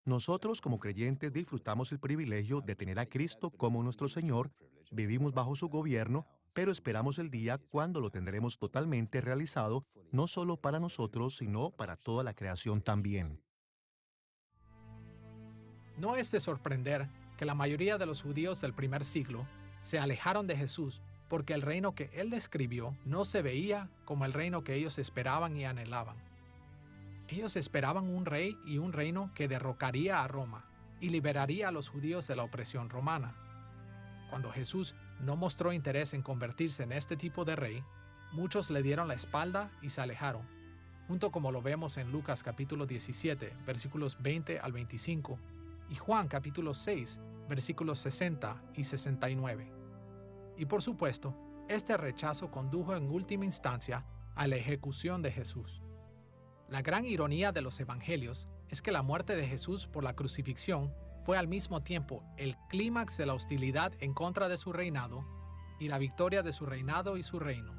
Speaker 4: Nosotros como creyentes disfrutamos el privilegio de tener a Cristo como nuestro Señor, vivimos bajo su gobierno, pero esperamos el día cuando lo tendremos totalmente realizado, no solo para nosotros, sino para toda la creación también.
Speaker 3: No es de sorprender que la mayoría de los judíos del primer siglo se alejaron de Jesús porque el reino que Él describió no se veía como el reino que ellos esperaban y anhelaban. Ellos esperaban un rey y un reino que derrocaría a Roma y liberaría a los judíos de la opresión romana. Cuando Jesús no mostró interés en convertirse en este tipo de rey, muchos le dieron la espalda y se alejaron, junto como lo vemos en Lucas capítulo 17, versículos 20 al 25, y Juan capítulo 6, versículos 60 y 69. Y por supuesto, este rechazo condujo en última instancia a la ejecución de Jesús. La gran ironía de los evangelios es que la muerte de Jesús por la crucifixión fue al mismo tiempo el clímax de la hostilidad en contra de su reinado y la victoria de su reinado y su reino.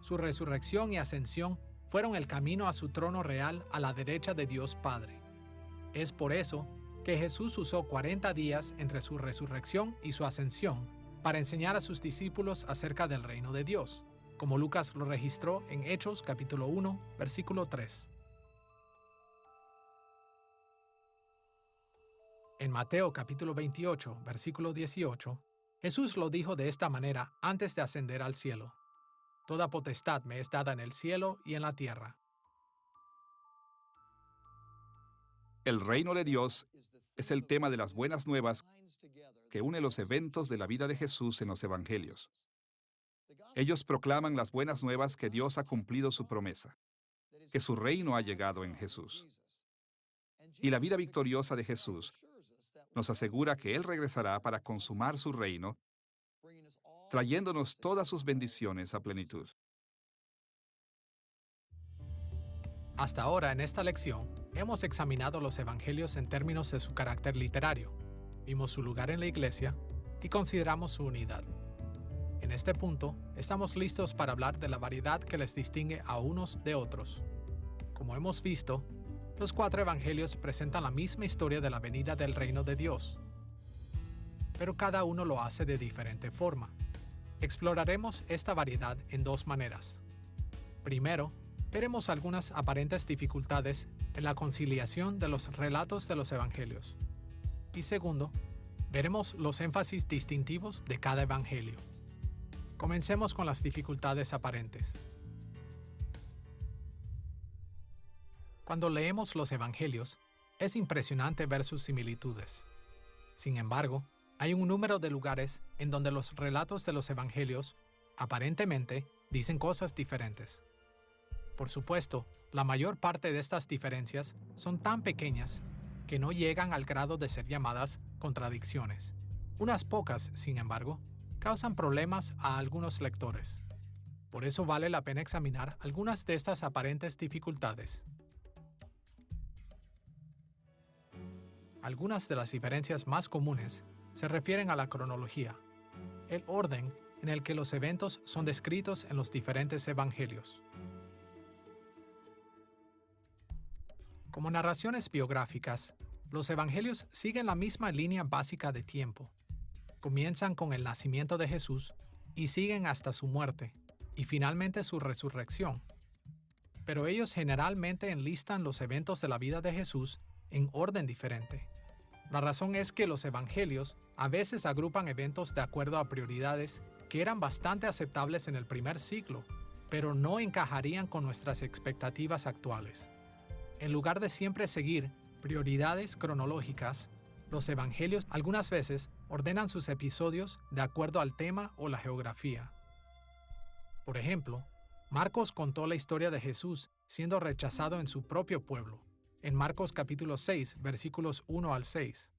Speaker 3: Su resurrección y ascensión fueron el camino a su trono real a la derecha de Dios Padre. Es por eso que Jesús usó 40 días entre su resurrección y su ascensión para enseñar a sus discípulos acerca del reino de Dios, como Lucas lo registró en Hechos capítulo 1, versículo 3. En Mateo capítulo 28, versículo 18, Jesús lo dijo de esta manera antes de ascender al cielo: Toda potestad me es dada en el cielo y en la tierra.
Speaker 2: El reino de Dios Es el tema de las buenas nuevas que une los eventos de la vida de Jesús en los evangelios. Ellos proclaman las buenas nuevas que Dios ha cumplido su promesa, que su reino ha llegado en Jesús. Y la vida victoriosa de Jesús nos asegura que Él regresará para consumar su reino, trayéndonos todas sus bendiciones a plenitud.
Speaker 3: Hasta ahora, en esta lección, hemos examinado los evangelios en términos de su carácter literario, vimos su lugar en la iglesia y consideramos su unidad. En este punto, estamos listos para hablar de la variedad que les distingue a unos de otros. Como hemos visto, los 4 evangelios presentan la misma historia de la venida del reino de Dios, pero cada uno lo hace de diferente forma. Exploraremos esta variedad en 2 maneras. Primero, veremos algunas aparentes dificultades en la conciliación de los relatos de los evangelios. Y segundo, veremos los énfasis distintivos de cada evangelio. Comencemos con las dificultades aparentes. Cuando leemos los evangelios, es impresionante ver sus similitudes. Sin embargo, hay un número de lugares en donde los relatos de los evangelios, aparentemente, dicen cosas diferentes. Por supuesto, la mayor parte de estas diferencias son tan pequeñas que no llegan al grado de ser llamadas contradicciones. Unas pocas, sin embargo, causan problemas a algunos lectores. Por eso vale la pena examinar algunas de estas aparentes dificultades. Algunas de las diferencias más comunes se refieren a la cronología, el orden en el que los eventos son descritos en los diferentes evangelios. Como narraciones biográficas, los evangelios siguen la misma línea básica de tiempo. Comienzan con el nacimiento de Jesús y siguen hasta su muerte, y finalmente su resurrección. Pero ellos generalmente enlistan los eventos de la vida de Jesús en orden diferente. La razón es que los evangelios a veces agrupan eventos de acuerdo a prioridades que eran bastante aceptables en el primer siglo, pero no encajarían con nuestras expectativas actuales. En lugar de siempre seguir prioridades cronológicas, los evangelios algunas veces ordenan sus episodios de acuerdo al tema o la geografía. Por ejemplo, Marcos contó la historia de Jesús siendo rechazado en su propio pueblo, en Marcos capítulo 6, versículos 1 al 6.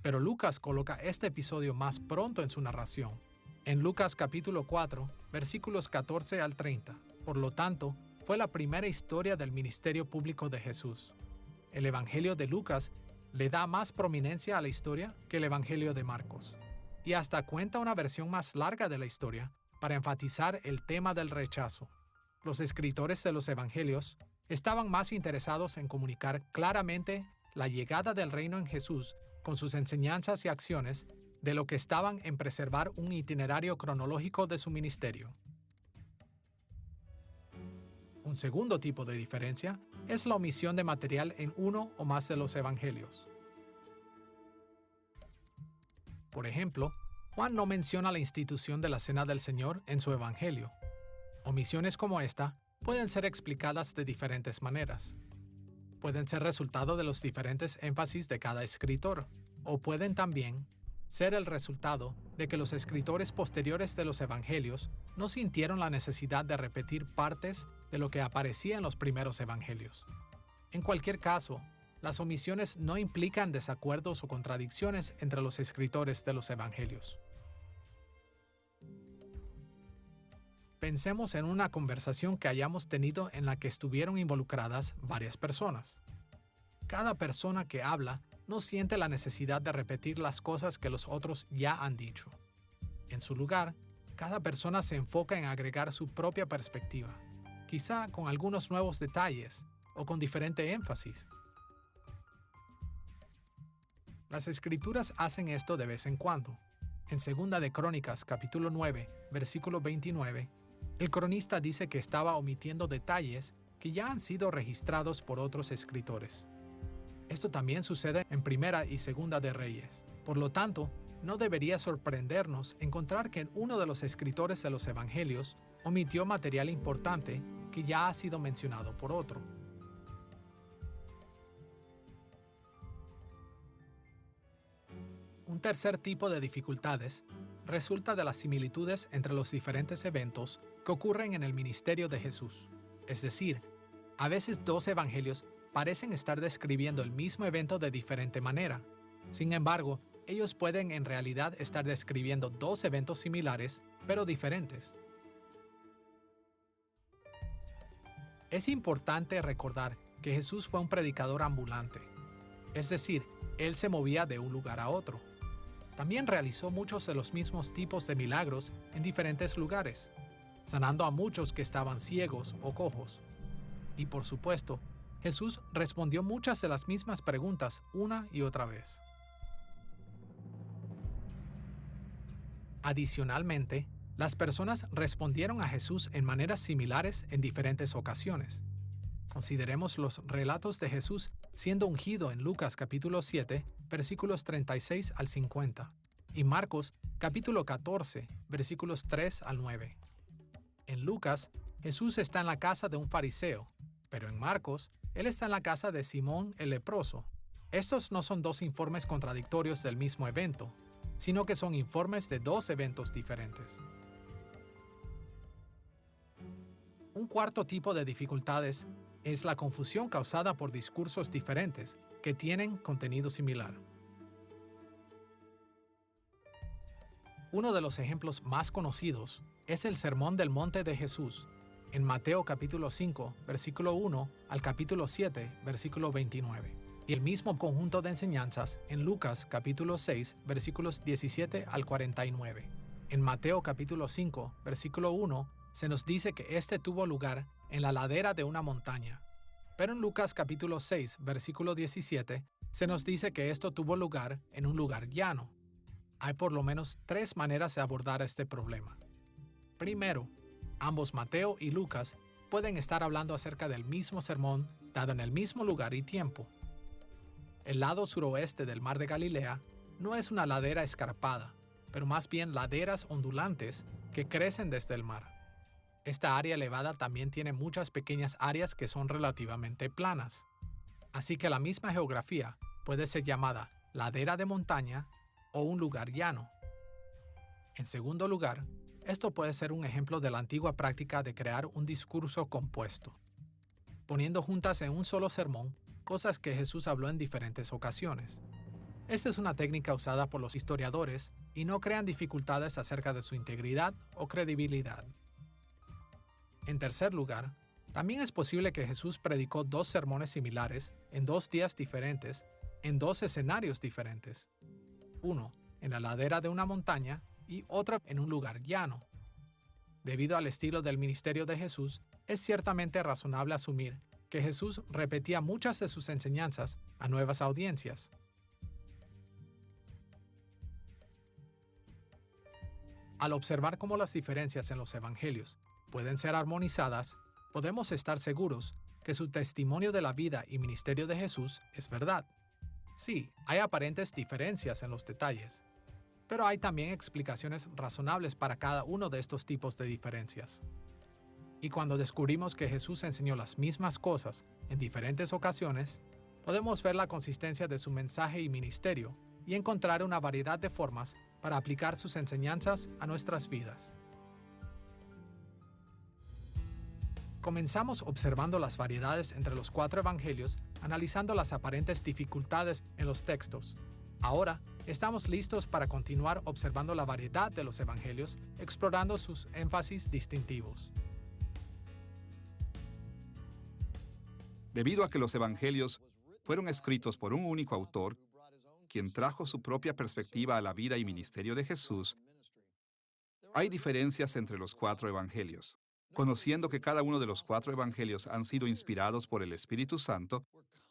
Speaker 3: Pero Lucas coloca este episodio más pronto en su narración, en Lucas capítulo 4, versículos 14 al 30. Por lo tanto, fue la primera historia del ministerio público de Jesús. El Evangelio de Lucas le da más prominencia a la historia que el Evangelio de Marcos, y hasta cuenta una versión más larga de la historia para enfatizar el tema del rechazo. Los escritores de los Evangelios estaban más interesados en comunicar claramente la llegada del reino en Jesús con sus enseñanzas y acciones de lo que estaban en preservar un itinerario cronológico de su ministerio. Un segundo tipo de diferencia es la omisión de material en uno o más de los evangelios. Por ejemplo, Juan no menciona la institución de la Cena del Señor en su evangelio. Omisiones como esta pueden ser explicadas de diferentes maneras. Pueden ser resultado de los diferentes énfasis de cada escritor, o pueden también ser el resultado de que los escritores posteriores de los evangelios no sintieron la necesidad de repetir partes de lo que aparecía en los primeros evangelios. En cualquier caso, las omisiones no implican desacuerdos o contradicciones entre los escritores de los evangelios. Pensemos en una conversación que hayamos tenido en la que estuvieron involucradas varias personas. Cada persona que habla no siente la necesidad de repetir las cosas que los otros ya han dicho. En su lugar, cada persona se enfoca en agregar su propia perspectiva, quizá con algunos nuevos detalles o con diferente énfasis. Las escrituras hacen esto de vez en cuando. En 2 de Crónicas, capítulo 9, versículo 29, el cronista dice que estaba omitiendo detalles que ya han sido registrados por otros escritores. Esto también sucede en 1 y 2 de Reyes. Por lo tanto, no debería sorprendernos encontrar que uno de los escritores de los evangelios omitió material importante que ya ha sido mencionado por otro. Un tercer tipo de dificultades resulta de las similitudes entre los diferentes eventos que ocurren en el ministerio de Jesús. Es decir, a veces dos evangelios parecen estar describiendo el mismo evento de diferente manera. Sin embargo, ellos pueden en realidad estar describiendo dos eventos similares, pero diferentes. Es importante recordar que Jesús fue un predicador ambulante, es decir, él se movía de un lugar a otro. También realizó muchos de los mismos tipos de milagros en diferentes lugares, sanando a muchos que estaban ciegos o cojos. Y por supuesto, Jesús respondió muchas de las mismas preguntas una y otra vez. Adicionalmente, las personas respondieron a Jesús en maneras similares en diferentes ocasiones. Consideremos los relatos de Jesús siendo ungido en Lucas capítulo 7, versículos 36 al 50, y Marcos capítulo 14, versículos 3 al 9. En Lucas, Jesús está en la casa de un fariseo, pero en Marcos, él está en la casa de Simón el leproso. Estos no son dos informes contradictorios del mismo evento, sino que son informes de dos eventos diferentes. Un cuarto tipo de dificultades es la confusión causada por discursos diferentes que tienen contenido similar. Uno de los ejemplos más conocidos es el Sermón del Monte de Jesús, en Mateo capítulo 5, versículo 1 al capítulo 7, versículo 29. Y el mismo conjunto de enseñanzas en Lucas capítulo 6, versículos 17 al 49. En Mateo capítulo 5, versículo 1, se nos dice que este tuvo lugar en la ladera de una montaña. Pero en Lucas capítulo 6, versículo 17, se nos dice que esto tuvo lugar en un lugar llano. Hay por lo menos tres maneras de abordar este problema. Primero, ambos Mateo y Lucas pueden estar hablando acerca del mismo sermón dado en el mismo lugar y tiempo. El lado suroeste del mar de Galilea no es una ladera escarpada, pero más bien laderas ondulantes que crecen desde el mar. Esta área elevada también tiene muchas pequeñas áreas que son relativamente planas. Así que la misma geografía puede ser llamada ladera de montaña o un lugar llano. En segundo lugar, esto puede ser un ejemplo de la antigua práctica de crear un discurso compuesto, poniendo juntas en un solo sermón cosas que Jesús habló en diferentes ocasiones. Esta es una técnica usada por los historiadores y no crean dificultades acerca de su integridad o credibilidad. En tercer lugar, también es posible que Jesús predicó dos sermones similares en 2 días diferentes, en 2 escenarios diferentes. Uno en la ladera de una montaña y otro en un lugar llano. Debido al estilo del ministerio de Jesús, es ciertamente razonable asumir que Jesús repetía muchas de sus enseñanzas a nuevas audiencias. Al observar cómo las diferencias en los evangelios pueden ser armonizadas, podemos estar seguros que su testimonio de la vida y ministerio de Jesús es verdad. Sí, hay aparentes diferencias en los detalles, pero hay también explicaciones razonables para cada uno de estos tipos de diferencias. Y cuando descubrimos que Jesús enseñó las mismas cosas en diferentes ocasiones, podemos ver la consistencia de su mensaje y ministerio y encontrar una variedad de formas para aplicar sus enseñanzas a nuestras vidas. Comenzamos observando las variedades entre los 4 evangelios, analizando las aparentes dificultades en los textos. Ahora, estamos listos para continuar observando la variedad de los evangelios, explorando sus énfasis distintivos.
Speaker 2: Debido a que los evangelios fueron escritos por un único autor, quien trajo su propia perspectiva a la vida y ministerio de Jesús, hay diferencias entre los 4 evangelios. Conociendo que cada uno de los 4 evangelios han sido inspirados por el Espíritu Santo,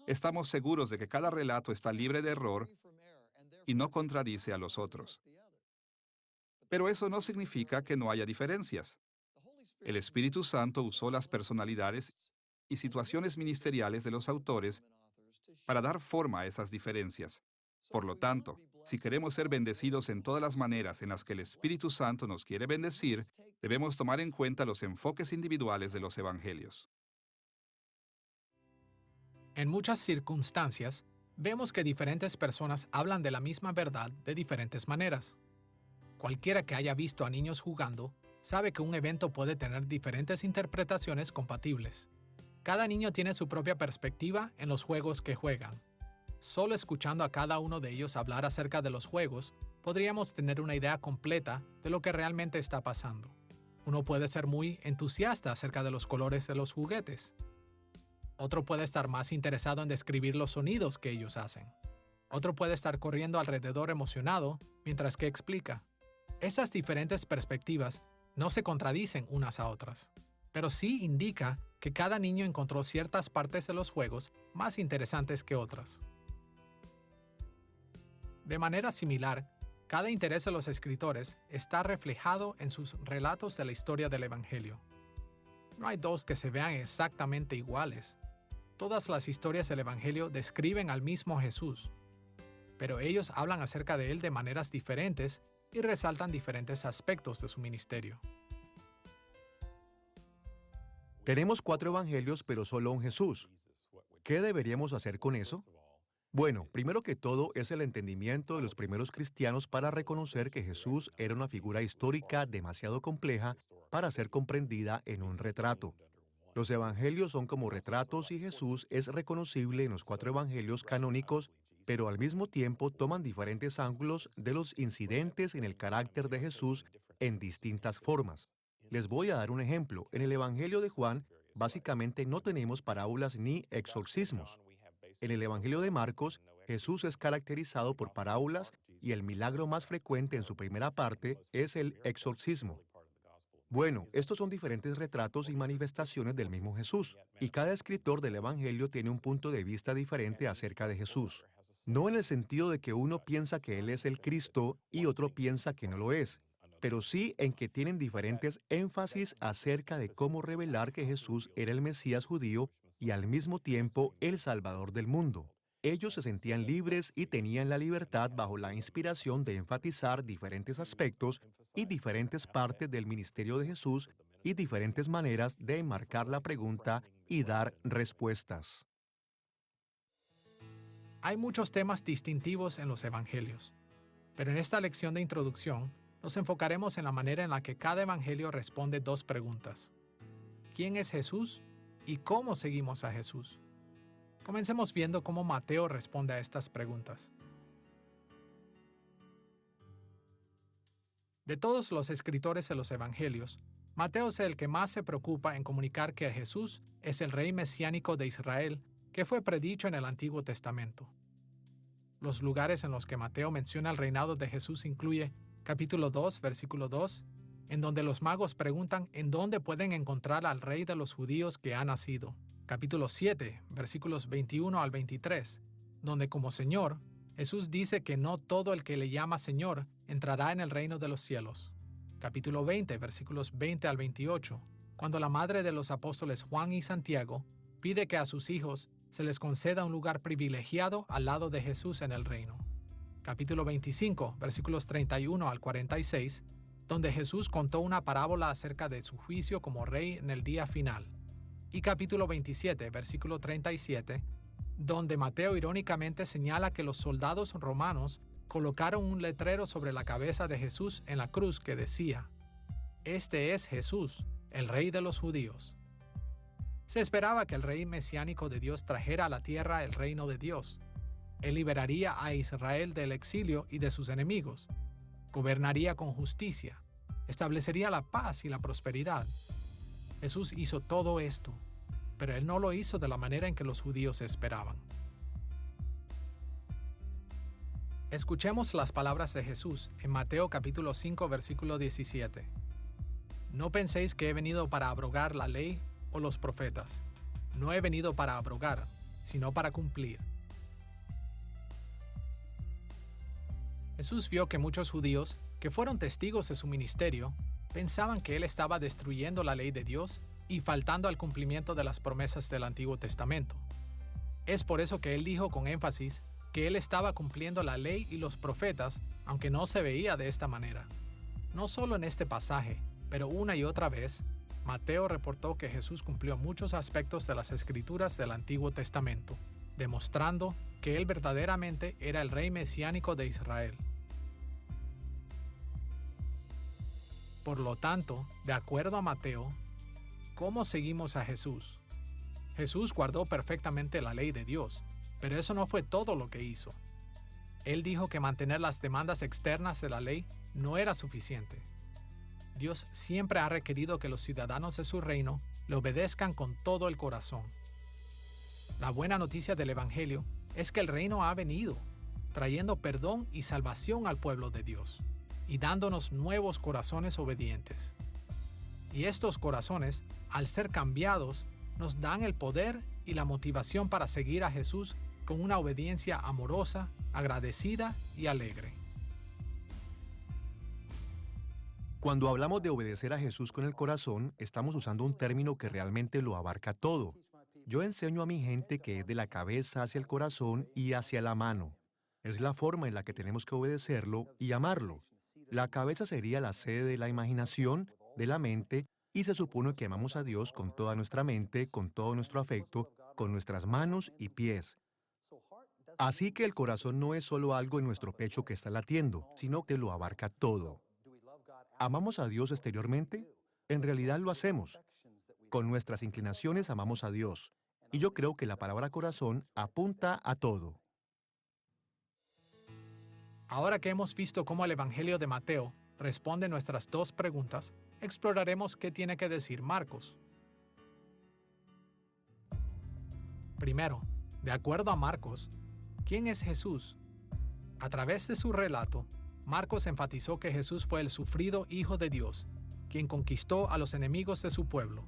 Speaker 2: estamos seguros de que cada relato está libre de error y no contradice a los otros. Pero eso no significa que no haya diferencias. El Espíritu Santo usó las personalidades y situaciones ministeriales de los autores para dar forma a esas diferencias. Por lo tanto, si queremos ser bendecidos en todas las maneras en las que el Espíritu Santo nos quiere bendecir, debemos tomar en cuenta los enfoques individuales de los evangelios.
Speaker 3: En muchas circunstancias, Vemos que diferentes personas hablan de la misma verdad de diferentes maneras. Cualquiera que haya visto a niños jugando sabe que un evento puede tener diferentes interpretaciones compatibles. Cada niño tiene su propia perspectiva en los juegos que juegan. Solo escuchando a cada uno de ellos hablar acerca de los juegos, podríamos tener una idea completa de lo que realmente está pasando. Uno puede ser muy entusiasta acerca de los colores de los juguetes. Otro puede estar más interesado en describir los sonidos que ellos hacen. Otro puede estar corriendo alrededor emocionado mientras que explica. Estas diferentes perspectivas no se contradicen unas a otras, pero sí indica que cada niño encontró ciertas partes de los juegos más interesantes que otras. De manera similar, cada interés de los escritores está reflejado en sus relatos de la historia del Evangelio. No hay dos que se vean exactamente iguales. Todas las historias del Evangelio describen al mismo Jesús, pero ellos hablan acerca de él de maneras diferentes y resaltan diferentes aspectos de su ministerio.
Speaker 4: Tenemos 4 evangelios, pero solo un Jesús. ¿Qué deberíamos hacer con eso? Bueno, primero que todo es el entendimiento de los primeros cristianos para reconocer que Jesús era una figura histórica demasiado compleja para ser comprendida en un retrato. Los evangelios son como retratos y Jesús es reconocible en los 4 evangelios canónicos, pero al mismo tiempo toman diferentes ángulos de los incidentes en el carácter de Jesús en distintas formas. Les voy a dar un ejemplo. En el Evangelio de Juan, básicamente no tenemos parábolas ni exorcismos. En el Evangelio de Marcos, Jesús es caracterizado por parábolas y el milagro más frecuente en su primera parte es el exorcismo. Bueno, estos son diferentes retratos y manifestaciones del mismo Jesús, y cada escritor del Evangelio tiene un punto de vista diferente acerca de Jesús. No en el sentido de que uno piensa que Él es el Cristo y otro piensa que no lo es, pero sí en que tienen diferentes énfasis acerca de cómo revelar que Jesús era el Mesías judío y al mismo tiempo el Salvador del mundo. Ellos se sentían libres y tenían la libertad bajo la inspiración de enfatizar diferentes aspectos y diferentes partes del ministerio de Jesús y diferentes maneras de enmarcar la pregunta y dar respuestas.
Speaker 3: Hay muchos temas distintivos en los evangelios, pero en esta lección de introducción nos enfocaremos en la manera en la que cada evangelio responde 2 preguntas. ¿Quién es Jesús? ¿Y cómo seguimos a Jesús? Comencemos viendo cómo Mateo responde a estas preguntas. De todos los escritores de los evangelios, Mateo es el que más se preocupa en comunicar que Jesús es el rey mesiánico de Israel que fue predicho en el Antiguo Testamento. Los lugares en los que Mateo menciona el reinado de Jesús incluye capítulo 2, versículo 2, en donde los magos preguntan en dónde pueden encontrar al rey de los judíos que ha nacido. Capítulo 7, versículos 21 al 23, donde como Señor, Jesús dice que no todo el que le llama Señor entrará en el reino de los cielos. Capítulo 20, versículos 20 al 28, cuando la madre de los apóstoles Juan y Santiago pide que a sus hijos se les conceda un lugar privilegiado al lado de Jesús en el reino. Capítulo 25, versículos 31 al 46, donde Jesús contó una parábola acerca de su juicio como rey en el día final. Y capítulo 27, versículo 37, donde Mateo irónicamente señala que los soldados romanos colocaron un letrero sobre la cabeza de Jesús en la cruz que decía: «Este es Jesús, el rey de los judíos». Se esperaba que el rey mesiánico de Dios trajera a la tierra el reino de Dios. Él liberaría a Israel del exilio y de sus enemigos. Gobernaría con justicia. Establecería la paz y la prosperidad. Jesús hizo todo esto, pero Él no lo hizo de la manera en que los judíos esperaban. Escuchemos las palabras de Jesús en Mateo capítulo 5, versículo 17. No penséis que he venido para abrogar la ley o los profetas. No he venido para abrogar, sino para cumplir. Jesús vio que muchos judíos, que fueron testigos de su ministerio, pensaban que Él estaba destruyendo la ley de Dios y faltando al cumplimiento de las promesas del Antiguo Testamento. Es por eso que Él dijo con énfasis que Él estaba cumpliendo la ley y los profetas, aunque no se veía de esta manera. No solo en este pasaje, pero una y otra vez, Mateo reportó que Jesús cumplió muchos aspectos de las Escrituras del Antiguo Testamento. demostrando que él verdaderamente era el rey mesiánico de Israel. Por lo tanto, de acuerdo a Mateo, ¿cómo seguimos a Jesús? Jesús guardó perfectamente la ley de Dios, pero eso no fue todo lo que hizo. Él dijo que mantener las demandas externas de la ley no era suficiente. Dios siempre ha requerido que los ciudadanos de su reino le obedezcan con todo el corazón. La buena noticia del Evangelio es que el reino ha venido, trayendo perdón y salvación al pueblo de Dios, y dándonos nuevos corazones obedientes. Y estos corazones, al ser cambiados, nos dan el poder y la motivación para seguir a Jesús con una obediencia amorosa, agradecida y alegre.
Speaker 4: Cuando hablamos de obedecer a Jesús con el corazón, estamos usando un término que realmente lo abarca todo. Yo enseño a mi gente que es de la cabeza hacia el corazón y hacia la mano. Es la forma en la que tenemos que obedecerlo y amarlo. La cabeza sería la sede de la imaginación, de la mente, y se supone que amamos a Dios con toda nuestra mente, con todo nuestro afecto, con nuestras manos y pies. Así que el corazón no es solo algo en nuestro pecho que está latiendo, sino que lo abarca todo. ¿Amamos a Dios exteriormente? En realidad lo hacemos. Con nuestras inclinaciones amamos a Dios. Y yo creo que la palabra corazón apunta a todo.
Speaker 3: Ahora que hemos visto cómo el Evangelio de Mateo responde nuestras dos preguntas, exploraremos qué tiene que decir Marcos. Primero, de acuerdo a Marcos, ¿quién es Jesús? A través de su relato, Marcos enfatizó que Jesús fue el sufrido Hijo de Dios, quien conquistó a los enemigos de su pueblo.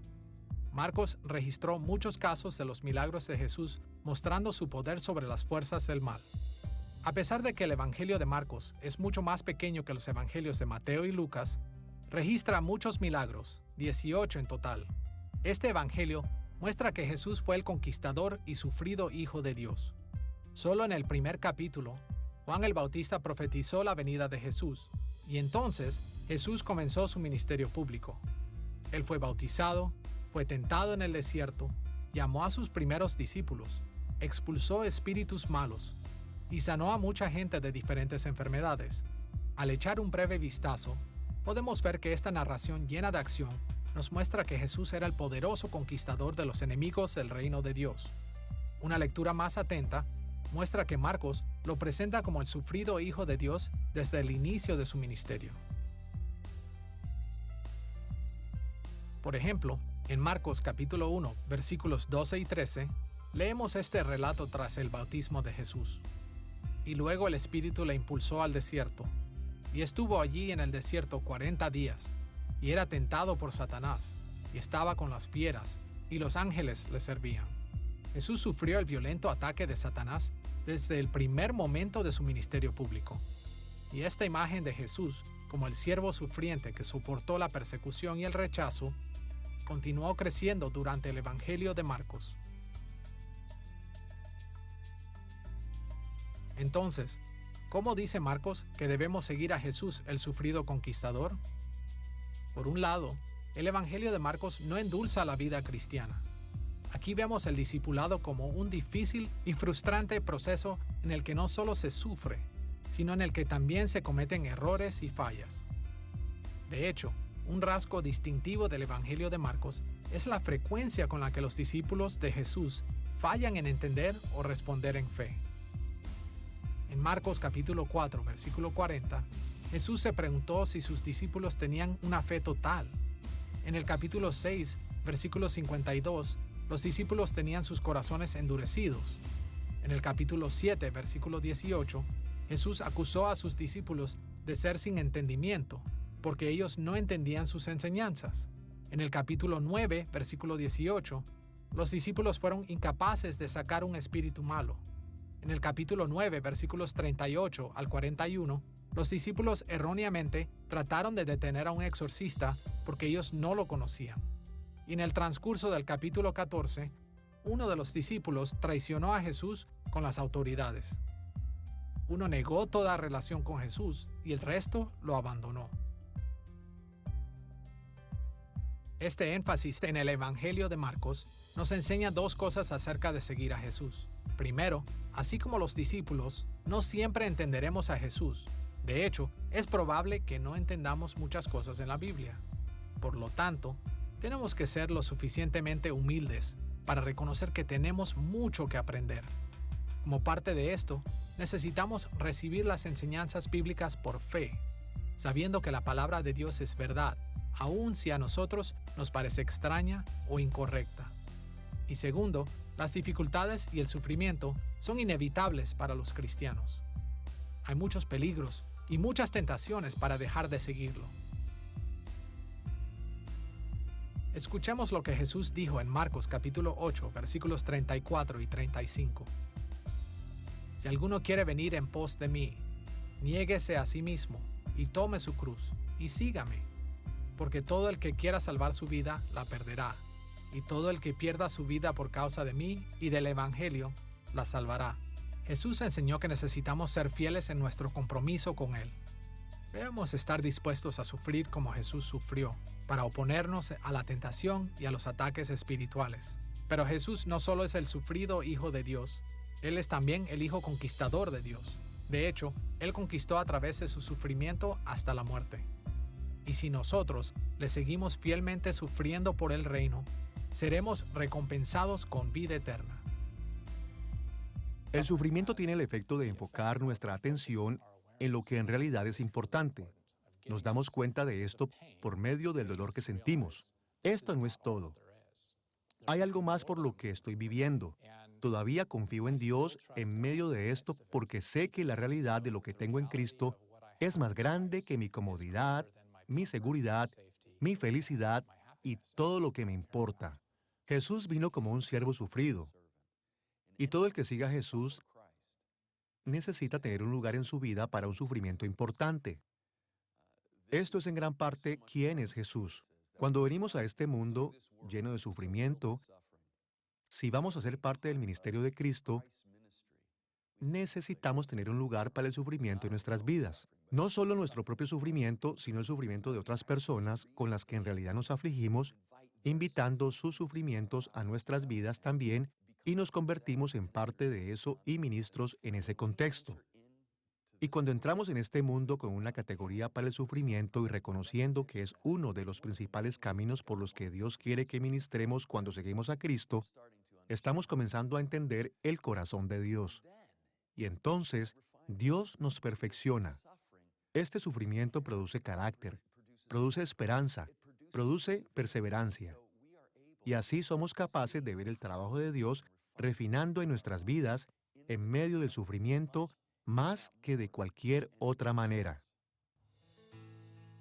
Speaker 3: Marcos registró muchos casos de los milagros de Jesús, mostrando su poder sobre las fuerzas del mal. A pesar de que el Evangelio de Marcos es mucho más pequeño que los Evangelios de Mateo y Lucas, registra muchos milagros, 18 en total. Este Evangelio muestra que Jesús fue el conquistador y sufrido Hijo de Dios. Solo en el primer capítulo, Juan el Bautista profetizó la venida de Jesús, y entonces Jesús comenzó su ministerio público. Él fue bautizado, fue tentado en el desierto, llamó a sus primeros discípulos, expulsó espíritus malos y sanó a mucha gente de diferentes enfermedades. Al echar un breve vistazo, podemos ver que esta narración llena de acción nos muestra que Jesús era el poderoso conquistador de los enemigos del reino de Dios. Una lectura más atenta muestra que Marcos lo presenta como el sufrido Hijo de Dios desde el inicio de su ministerio. Por ejemplo, en Marcos capítulo 1, versículos 12 y 13, leemos este relato tras el bautismo de Jesús. Y luego el Espíritu le impulsó al desierto, y estuvo allí en el desierto 40 días, y era tentado por Satanás, y estaba con las fieras, y los ángeles le servían. Jesús sufrió el violento ataque de Satanás desde el primer momento de su ministerio público. Y esta imagen de Jesús como el siervo sufriente que soportó la persecución y el rechazo continuó creciendo durante el Evangelio de Marcos. Entonces, ¿cómo dice Marcos que debemos seguir a Jesús, el sufrido conquistador? Por un lado, el Evangelio de Marcos no endulza la vida cristiana. Aquí vemos el discipulado como un difícil y frustrante proceso en el que no solo se sufre, sino en el que también se cometen errores y fallas. De hecho, un rasgo distintivo del Evangelio de Marcos es la frecuencia con la que los discípulos de Jesús fallan en entender o responder en fe. En Marcos capítulo 4, versículo 40, Jesús se preguntó si sus discípulos tenían una fe total. En el capítulo 6, versículo 52, los discípulos tenían sus corazones endurecidos. En el capítulo 7, versículo 18, Jesús acusó a sus discípulos de ser sin entendimiento, porque ellos no entendían sus enseñanzas. En el capítulo 9, versículo 18, los discípulos fueron incapaces de sacar un espíritu malo. En el capítulo 9, versículos 38 al 41, los discípulos erróneamente trataron de detener a un exorcista porque ellos no lo conocían. Y en el transcurso del capítulo 14, uno de los discípulos traicionó a Jesús con las autoridades. Uno negó toda relación con Jesús y el resto lo abandonó. Este énfasis en el Evangelio de Marcos nos enseña dos cosas acerca de seguir a Jesús. Primero, así como los discípulos, no siempre entenderemos a Jesús. De hecho, es probable que no entendamos muchas cosas en la Biblia. Por lo tanto, tenemos que ser lo suficientemente humildes para reconocer que tenemos mucho que aprender. Como parte de esto, necesitamos recibir las enseñanzas bíblicas por fe, sabiendo que la palabra de Dios es verdad, aun si a nosotros nos parece extraña o incorrecta. Y segundo, las dificultades y el sufrimiento son inevitables para los cristianos. Hay muchos peligros y muchas tentaciones para dejar de seguirlo. Escuchemos lo que Jesús dijo en Marcos capítulo 8, versículos 34 y 35. Si alguno quiere venir en pos de mí, niéguese a sí mismo y tome su cruz y sígame, porque todo el que quiera salvar su vida la perderá, y todo el que pierda su vida por causa de mí y del Evangelio la salvará. Jesús enseñó que necesitamos ser fieles en nuestro compromiso con Él. Debemos estar dispuestos a sufrir como Jesús sufrió, para oponernos a la tentación y a los ataques espirituales. Pero Jesús no solo es el sufrido Hijo de Dios, Él es también el Hijo conquistador de Dios. De hecho, Él conquistó a través de su sufrimiento hasta la muerte. Y si nosotros le seguimos fielmente sufriendo por el reino, seremos recompensados con vida eterna.
Speaker 4: El sufrimiento tiene el efecto de enfocar nuestra atención en lo que en realidad es importante. Nos damos cuenta de esto por medio del dolor que sentimos. Esto no es todo. Hay algo más por lo que estoy viviendo. Todavía confío en Dios en medio de esto porque sé que la realidad de lo que tengo en Cristo es más grande que mi comodidad, mi seguridad, mi felicidad y todo lo que me importa. Jesús vino como un siervo sufrido. Y todo el que siga a Jesús necesita tener un lugar en su vida para un sufrimiento importante. Esto es en gran parte quién es Jesús. Cuando venimos a este mundo lleno de sufrimiento, si vamos a ser parte del ministerio de Cristo, necesitamos tener un lugar para el sufrimiento en nuestras vidas. No solo nuestro propio sufrimiento, sino el sufrimiento de otras personas con las que en realidad nos afligimos, invitando sus sufrimientos a nuestras vidas también, y nos convertimos en parte de eso y ministros en ese contexto. Y cuando entramos en este mundo con una categoría para el sufrimiento y reconociendo que es uno de los principales caminos por los que Dios quiere que ministremos cuando seguimos a Cristo, estamos comenzando a entender el corazón de Dios. Y entonces, Dios nos perfecciona. Este sufrimiento produce carácter, produce esperanza, produce perseverancia. Y así somos capaces de ver el trabajo de Dios refinando en nuestras vidas en medio del sufrimiento más que de cualquier otra manera.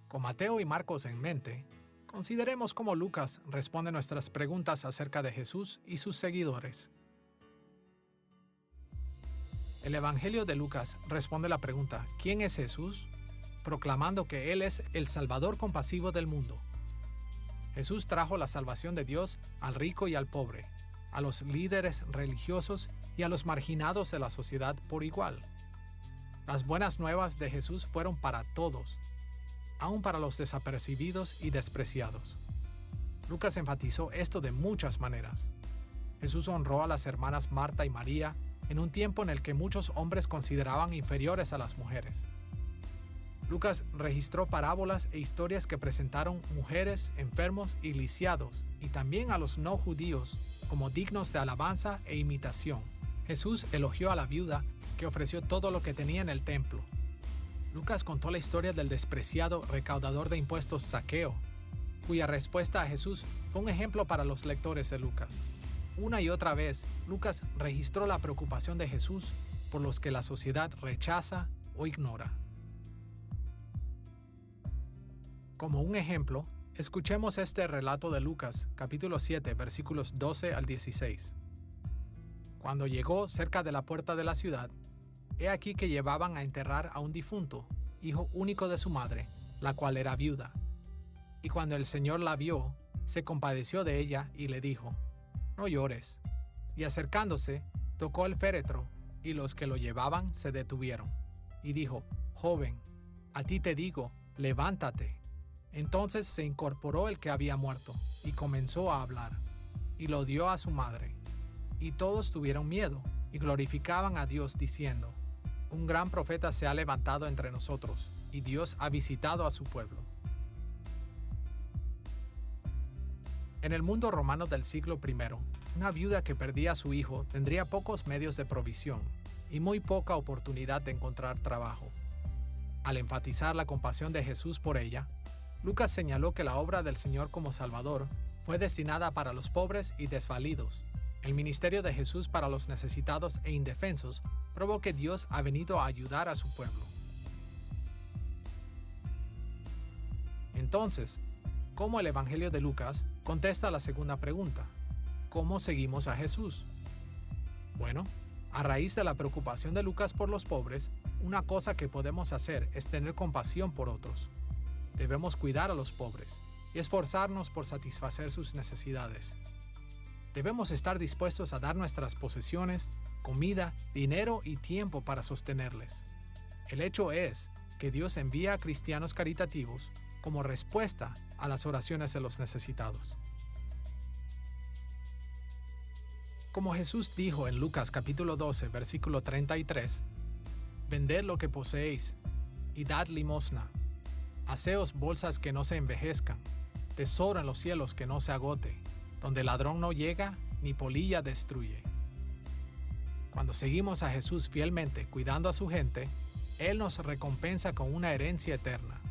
Speaker 3: Con Mateo y Marcos en mente, consideremos cómo Lucas responde nuestras preguntas acerca de Jesús y sus seguidores. El Evangelio de Lucas responde la pregunta ¿quién es Jesús?, proclamando que Él es el Salvador compasivo del mundo. Jesús trajo la salvación de Dios al rico y al pobre, a los líderes religiosos y a los marginados de la sociedad por igual. Las buenas nuevas de Jesús fueron para todos, aun para los desapercibidos y despreciados. Lucas enfatizó esto de muchas maneras. Jesús honró a las hermanas Marta y María en un tiempo en el que muchos hombres consideraban inferiores a las mujeres. Lucas registró parábolas e historias que presentaron mujeres, enfermos y lisiados, y también a los no judíos, como dignos de alabanza e imitación. Jesús elogió a la viuda que ofreció todo lo que tenía en el templo. Lucas contó la historia del despreciado recaudador de impuestos Zaqueo, cuya respuesta a Jesús fue un ejemplo para los lectores de Lucas. Una y otra vez, Lucas registró la preocupación de Jesús por los que la sociedad rechaza o ignora. Como un ejemplo, escuchemos este relato de Lucas, capítulo 7, versículos 12 al 16. Cuando llegó cerca de la puerta de la ciudad, he aquí que llevaban a enterrar a un difunto, hijo único de su madre, la cual era viuda. Y cuando el Señor la vio, se compadeció de ella y le dijo, no llores. Y acercándose, tocó el féretro, y los que lo llevaban se detuvieron. Y dijo, joven, a ti te digo, levántate. Entonces se incorporó el que había muerto, y comenzó a hablar, y lo dio a su madre. Y todos tuvieron miedo, y glorificaban a Dios diciendo: Un gran profeta se ha levantado entre nosotros, y Dios ha visitado a su pueblo. En el mundo romano del siglo I, una viuda que perdía a su hijo tendría pocos medios de provisión y muy poca oportunidad de encontrar trabajo. Al enfatizar la compasión de Jesús por ella, Lucas señaló que la obra del Señor como Salvador fue destinada para los pobres y desvalidos. El ministerio de Jesús para los necesitados e indefensos probó que Dios ha venido a ayudar a su pueblo. Entonces, ¿cómo el Evangelio de Lucas contesta a la segunda pregunta? ¿Cómo seguimos a Jesús? Bueno, a raíz de la preocupación de Lucas por los pobres, una cosa que podemos hacer es tener compasión por otros. Debemos cuidar a los pobres y esforzarnos por satisfacer sus necesidades. Debemos estar dispuestos a dar nuestras posesiones, comida, dinero y tiempo para sostenerles. El hecho es que Dios envía a cristianos caritativos como respuesta a las oraciones de los necesitados. Como Jesús dijo en Lucas capítulo 12, versículo 33, «Vended lo que poseéis y dad limosna. Haceos bolsas que no se envejezcan, tesoro en los cielos que no se agote, donde ladrón no llega ni polilla destruye». Cuando seguimos a Jesús fielmente cuidando a su gente, Él nos recompensa con una herencia eterna.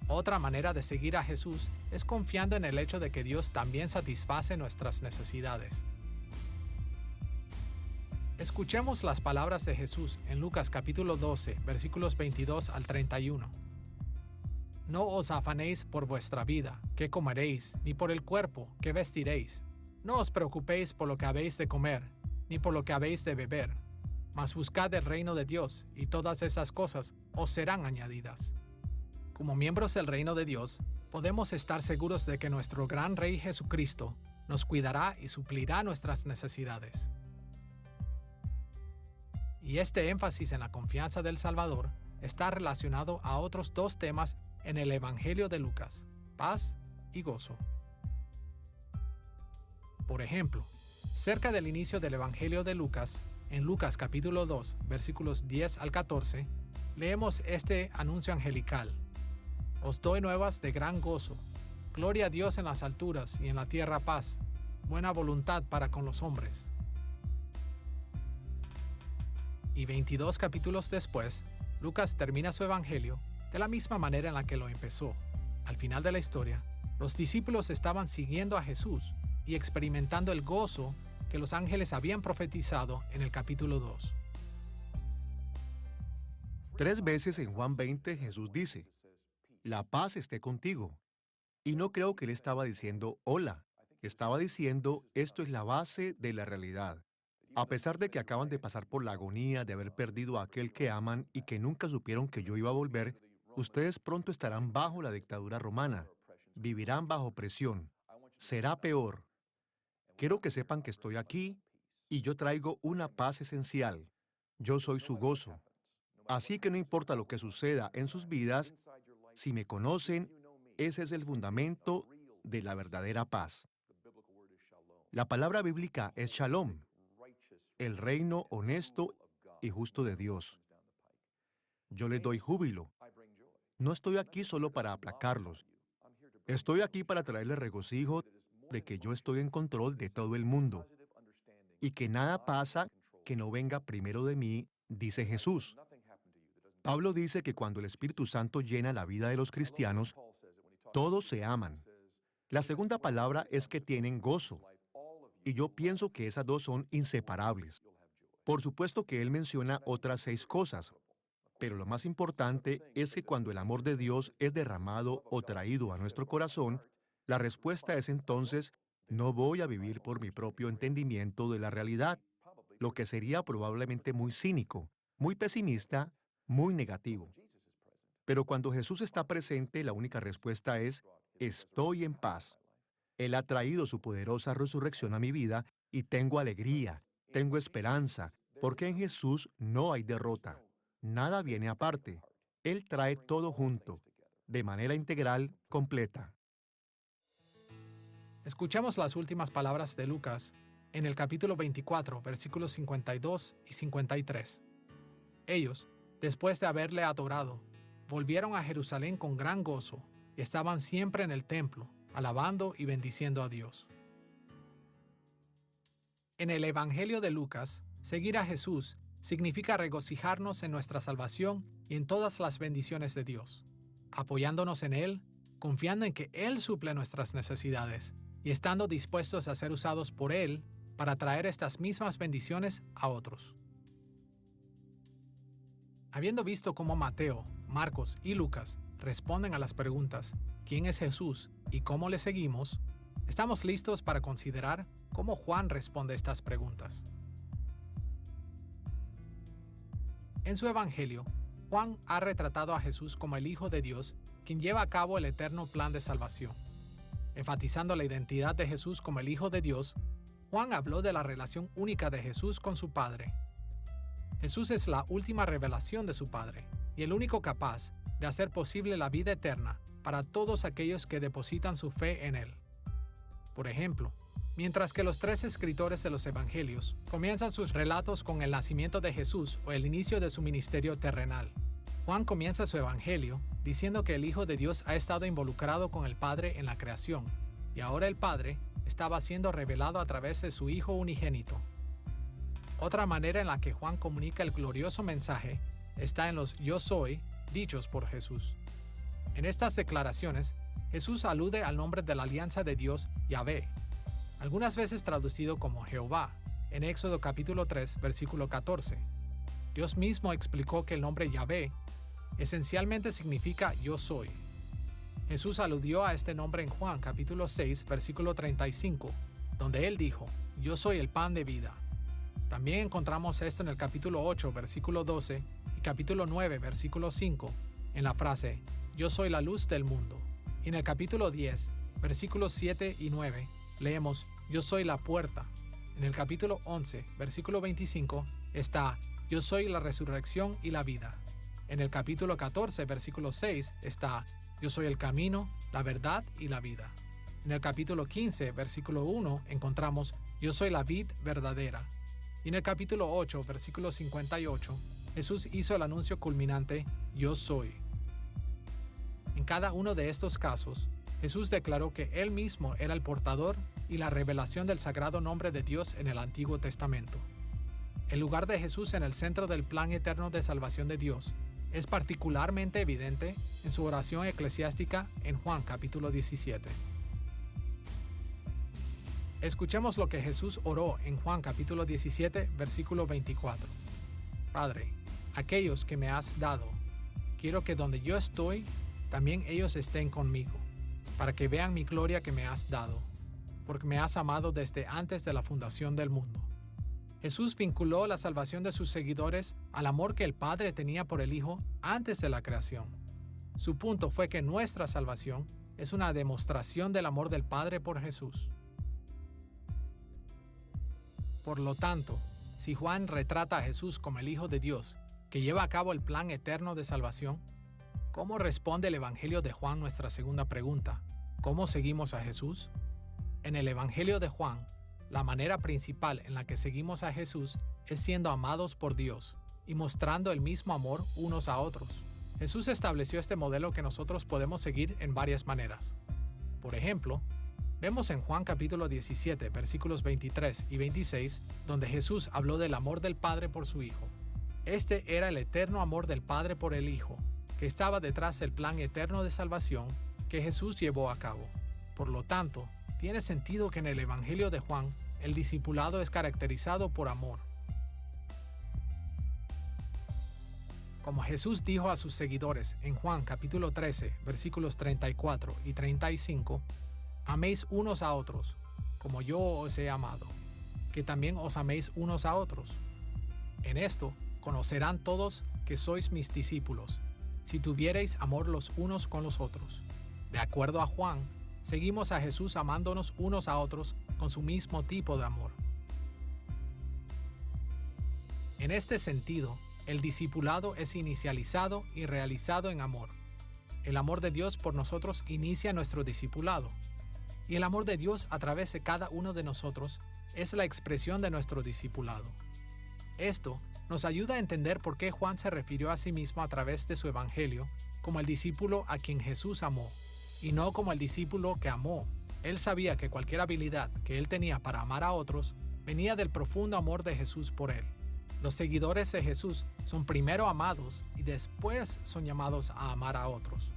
Speaker 3: Otra manera de seguir a Jesús es confiando en el hecho de que Dios también satisface nuestras necesidades. Escuchemos las palabras de Jesús en Lucas capítulo 12, versículos 22 al 31. No os afanéis por vuestra vida, qué comeréis, ni por el cuerpo, qué vestiréis. No os preocupéis por lo que habéis de comer, ni por lo que habéis de beber, mas buscad el reino de Dios, y todas esas cosas os serán añadidas. Como miembros del reino de Dios, podemos estar seguros de que nuestro gran Rey Jesucristo nos cuidará y suplirá nuestras necesidades. Y este énfasis en la confianza del Salvador está relacionado a otros dos temas en el Evangelio de Lucas: paz y gozo. Por ejemplo, cerca del inicio del Evangelio de Lucas, en Lucas capítulo 2, versículos 10 al 14, leemos este anuncio angelical: Os doy nuevas de gran gozo. Gloria a Dios en las alturas y en la tierra paz, buena voluntad para con los hombres. Y 22 capítulos después, Lucas termina su evangelio de la misma manera en la que lo empezó. Al final de la historia, los discípulos estaban siguiendo a Jesús y experimentando el gozo que los ángeles habían profetizado en el capítulo 2.
Speaker 4: 3 veces en Juan 20 Jesús dice: La paz esté contigo. Y no creo que él estaba diciendo hola. Estaba diciendo, esto es la base de la realidad. A pesar de que acaban de pasar por la agonía de haber perdido a aquel que aman y que nunca supieron que yo iba a volver, ustedes pronto estarán bajo la dictadura romana. Vivirán bajo presión. Será peor. Quiero que sepan que estoy aquí y yo traigo una paz esencial. Yo soy su gozo. Así que no importa lo que suceda en sus vidas, si me conocen, ese es el fundamento de la verdadera paz. La palabra bíblica es shalom, el reino honesto y justo de Dios. Yo les doy júbilo. No estoy aquí solo para aplacarlos. Estoy aquí para traerles regocijo de que yo estoy en control de todo el mundo y que nada pasa que no venga primero de mí, dice Jesús. Pablo dice que cuando el Espíritu Santo llena la vida de los cristianos, todos se aman. La segunda palabra es que tienen gozo. Y yo pienso que esas dos son inseparables. Por supuesto que él menciona otras 6 cosas, pero lo más importante es que cuando el amor de Dios es derramado o traído a nuestro corazón, la respuesta es entonces, no voy a vivir por mi propio entendimiento de la realidad, lo que sería probablemente muy cínico, muy pesimista, muy negativo. Pero cuando Jesús está presente, la única respuesta es, estoy en paz. Él ha traído su poderosa resurrección a mi vida y tengo alegría, tengo esperanza, porque en Jesús no hay derrota. Nada viene aparte. Él trae todo junto, de manera integral, completa.
Speaker 3: Escuchemos las últimas palabras de Lucas en el capítulo 24, versículos 52 y 53. Ellos, después de haberle adorado, volvieron a Jerusalén con gran gozo y estaban siempre en el templo, alabando y bendiciendo a Dios. En el Evangelio de Lucas, seguir a Jesús significa regocijarnos en nuestra salvación y en todas las bendiciones de Dios, apoyándonos en Él, confiando en que Él suple nuestras necesidades y estando dispuestos a ser usados por Él para traer estas mismas bendiciones a otros. Habiendo visto cómo Mateo, Marcos y Lucas responden a las preguntas ¿quién es Jesús y cómo le seguimos?, estamos listos para considerar cómo Juan responde estas preguntas. En su Evangelio, Juan ha retratado a Jesús como el Hijo de Dios, quien lleva a cabo el eterno plan de salvación. Enfatizando la identidad de Jesús como el Hijo de Dios, Juan habló de la relación única de Jesús con su Padre. Jesús es la última revelación de su Padre y el único capaz de hacer posible la vida eterna para todos aquellos que depositan su fe en Él. Por ejemplo, mientras que los tres escritores de los Evangelios comienzan sus relatos con el nacimiento de Jesús o el inicio de su ministerio terrenal, Juan comienza su Evangelio diciendo que el Hijo de Dios ha estado involucrado con el Padre en la creación, y ahora el Padre estaba siendo revelado a través de su Hijo unigénito. Otra manera en la que Juan comunica el glorioso mensaje está en los yo soy dichos por Jesús. En estas declaraciones, Jesús alude al nombre de la alianza de Dios, Yahvé, algunas veces traducido como Jehová, en Éxodo capítulo 3, versículo 14. Dios mismo explicó que el nombre Yahvé esencialmente significa yo soy. Jesús aludió a este nombre en Juan capítulo 6, versículo 35, donde él dijo, yo soy el pan de vida. También encontramos esto en el capítulo 8, versículo 12 y capítulo 9, versículo 5, en la frase, yo soy la luz del mundo. Y en el capítulo 10, versículos 7 y 9, leemos, yo soy la puerta. En el capítulo 11, versículo 25, está, yo soy la resurrección y la vida. En el capítulo 14, versículo 6, está, yo soy el camino, la verdad y la vida. En el capítulo 15, versículo 1, encontramos, yo soy la vid verdadera. Y en el capítulo 8, versículo 58, Jesús hizo el anuncio culminante, yo soy. En cada uno de estos casos, Jesús declaró que Él mismo era el portador y la revelación del sagrado nombre de Dios en el Antiguo Testamento. El lugar de Jesús en el centro del plan eterno de salvación de Dios es particularmente evidente en su oración eclesiástica en Juan capítulo 17. Escuchemos lo que Jesús oró en Juan capítulo 17, versículo 24. Padre, aquellos que me has dado, quiero que donde yo estoy, también ellos estén conmigo, para que vean mi gloria que me has dado, porque me has amado desde antes de la fundación del mundo. Jesús vinculó la salvación de sus seguidores al amor que el Padre tenía por el Hijo antes de la creación. Su punto fue que nuestra salvación es una demostración del amor del Padre por Jesús. Por lo tanto, si Juan retrata a Jesús como el Hijo de Dios, que lleva a cabo el plan eterno de salvación, ¿cómo responde el Evangelio de Juan nuestra segunda pregunta? ¿Cómo seguimos a Jesús? En el Evangelio de Juan, la manera principal en la que seguimos a Jesús es siendo amados por Dios y mostrando el mismo amor unos a otros. Jesús estableció este modelo que nosotros podemos seguir en varias maneras. Por ejemplo, vemos en Juan capítulo 17, versículos 23 y 26, donde Jesús habló del amor del Padre por su Hijo. Este era el eterno amor del Padre por el Hijo, que estaba detrás del plan eterno de salvación que Jesús llevó a cabo. Por lo tanto, tiene sentido que en el Evangelio de Juan, el discipulado es caracterizado por amor. Como Jesús dijo a sus seguidores en Juan capítulo 13, versículos 34 y 35, améis unos a otros, como yo os he amado, que también os améis unos a otros. En esto conocerán todos que sois mis discípulos, si tuviereis amor los unos con los otros. De acuerdo a Juan, seguimos a Jesús amándonos unos a otros con su mismo tipo de amor. En este sentido, el discipulado es inicializado y realizado en amor. El amor de Dios por nosotros inicia nuestro discipulado. Y el amor de Dios a través de cada uno de nosotros es la expresión de nuestro discipulado. Esto nos ayuda a entender por qué Juan se refirió a sí mismo a través de su evangelio como el discípulo a quien Jesús amó, y no como el discípulo que amó. Él sabía que cualquier habilidad que él tenía para amar a otros venía del profundo amor de Jesús por él. Los seguidores de Jesús son primero amados y después son llamados a amar a otros.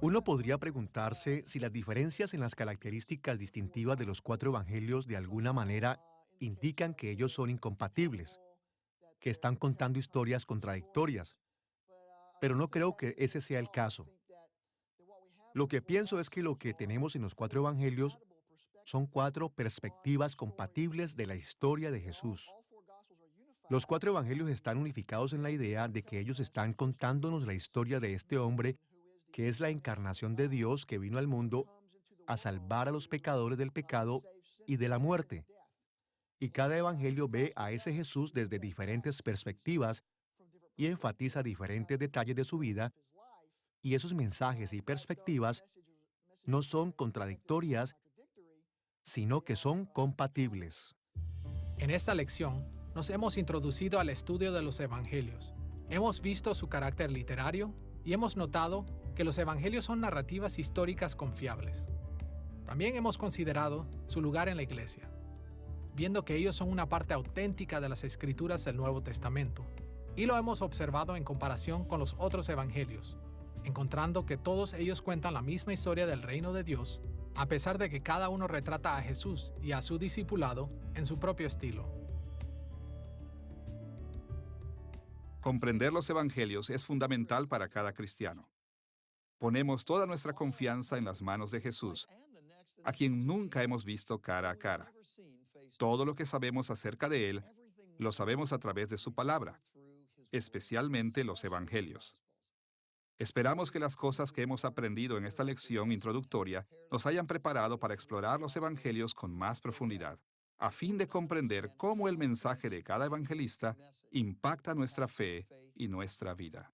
Speaker 4: Uno podría preguntarse si las diferencias en las características distintivas de los cuatro evangelios de alguna manera indican que ellos son incompatibles, que están contando historias contradictorias, pero no creo que ese sea el caso. Lo que pienso es que lo que tenemos en los cuatro evangelios son cuatro perspectivas compatibles de la historia de Jesús. Los cuatro evangelios están unificados en la idea de que ellos están contándonos la historia de este hombre que es la encarnación de Dios que vino al mundo a salvar a los pecadores del pecado y de la muerte. Y cada evangelio ve a ese Jesús desde diferentes perspectivas y enfatiza diferentes detalles de su vida, y esos mensajes y perspectivas no son contradictorias, sino que son compatibles.
Speaker 3: En esta lección, nos hemos introducido al estudio de los evangelios. Hemos visto su carácter literario y hemos notado que los evangelios son narrativas históricas confiables. También hemos considerado su lugar en la iglesia, viendo que ellos son una parte auténtica de las escrituras del Nuevo Testamento, y lo hemos observado en comparación con los otros evangelios, encontrando que todos ellos cuentan la misma historia del reino de Dios, a pesar de que cada uno retrata a Jesús y a su discipulado en su propio estilo.
Speaker 2: Comprender los evangelios es fundamental para cada cristiano. Ponemos toda nuestra confianza en las manos de Jesús, a quien nunca hemos visto cara a cara. Todo lo que sabemos acerca de Él, lo sabemos a través de su palabra, especialmente los evangelios. Esperamos que las cosas que hemos aprendido en esta lección introductoria nos hayan preparado para explorar los evangelios con más profundidad, a fin de comprender cómo el mensaje de cada evangelista impacta nuestra fe y nuestra vida.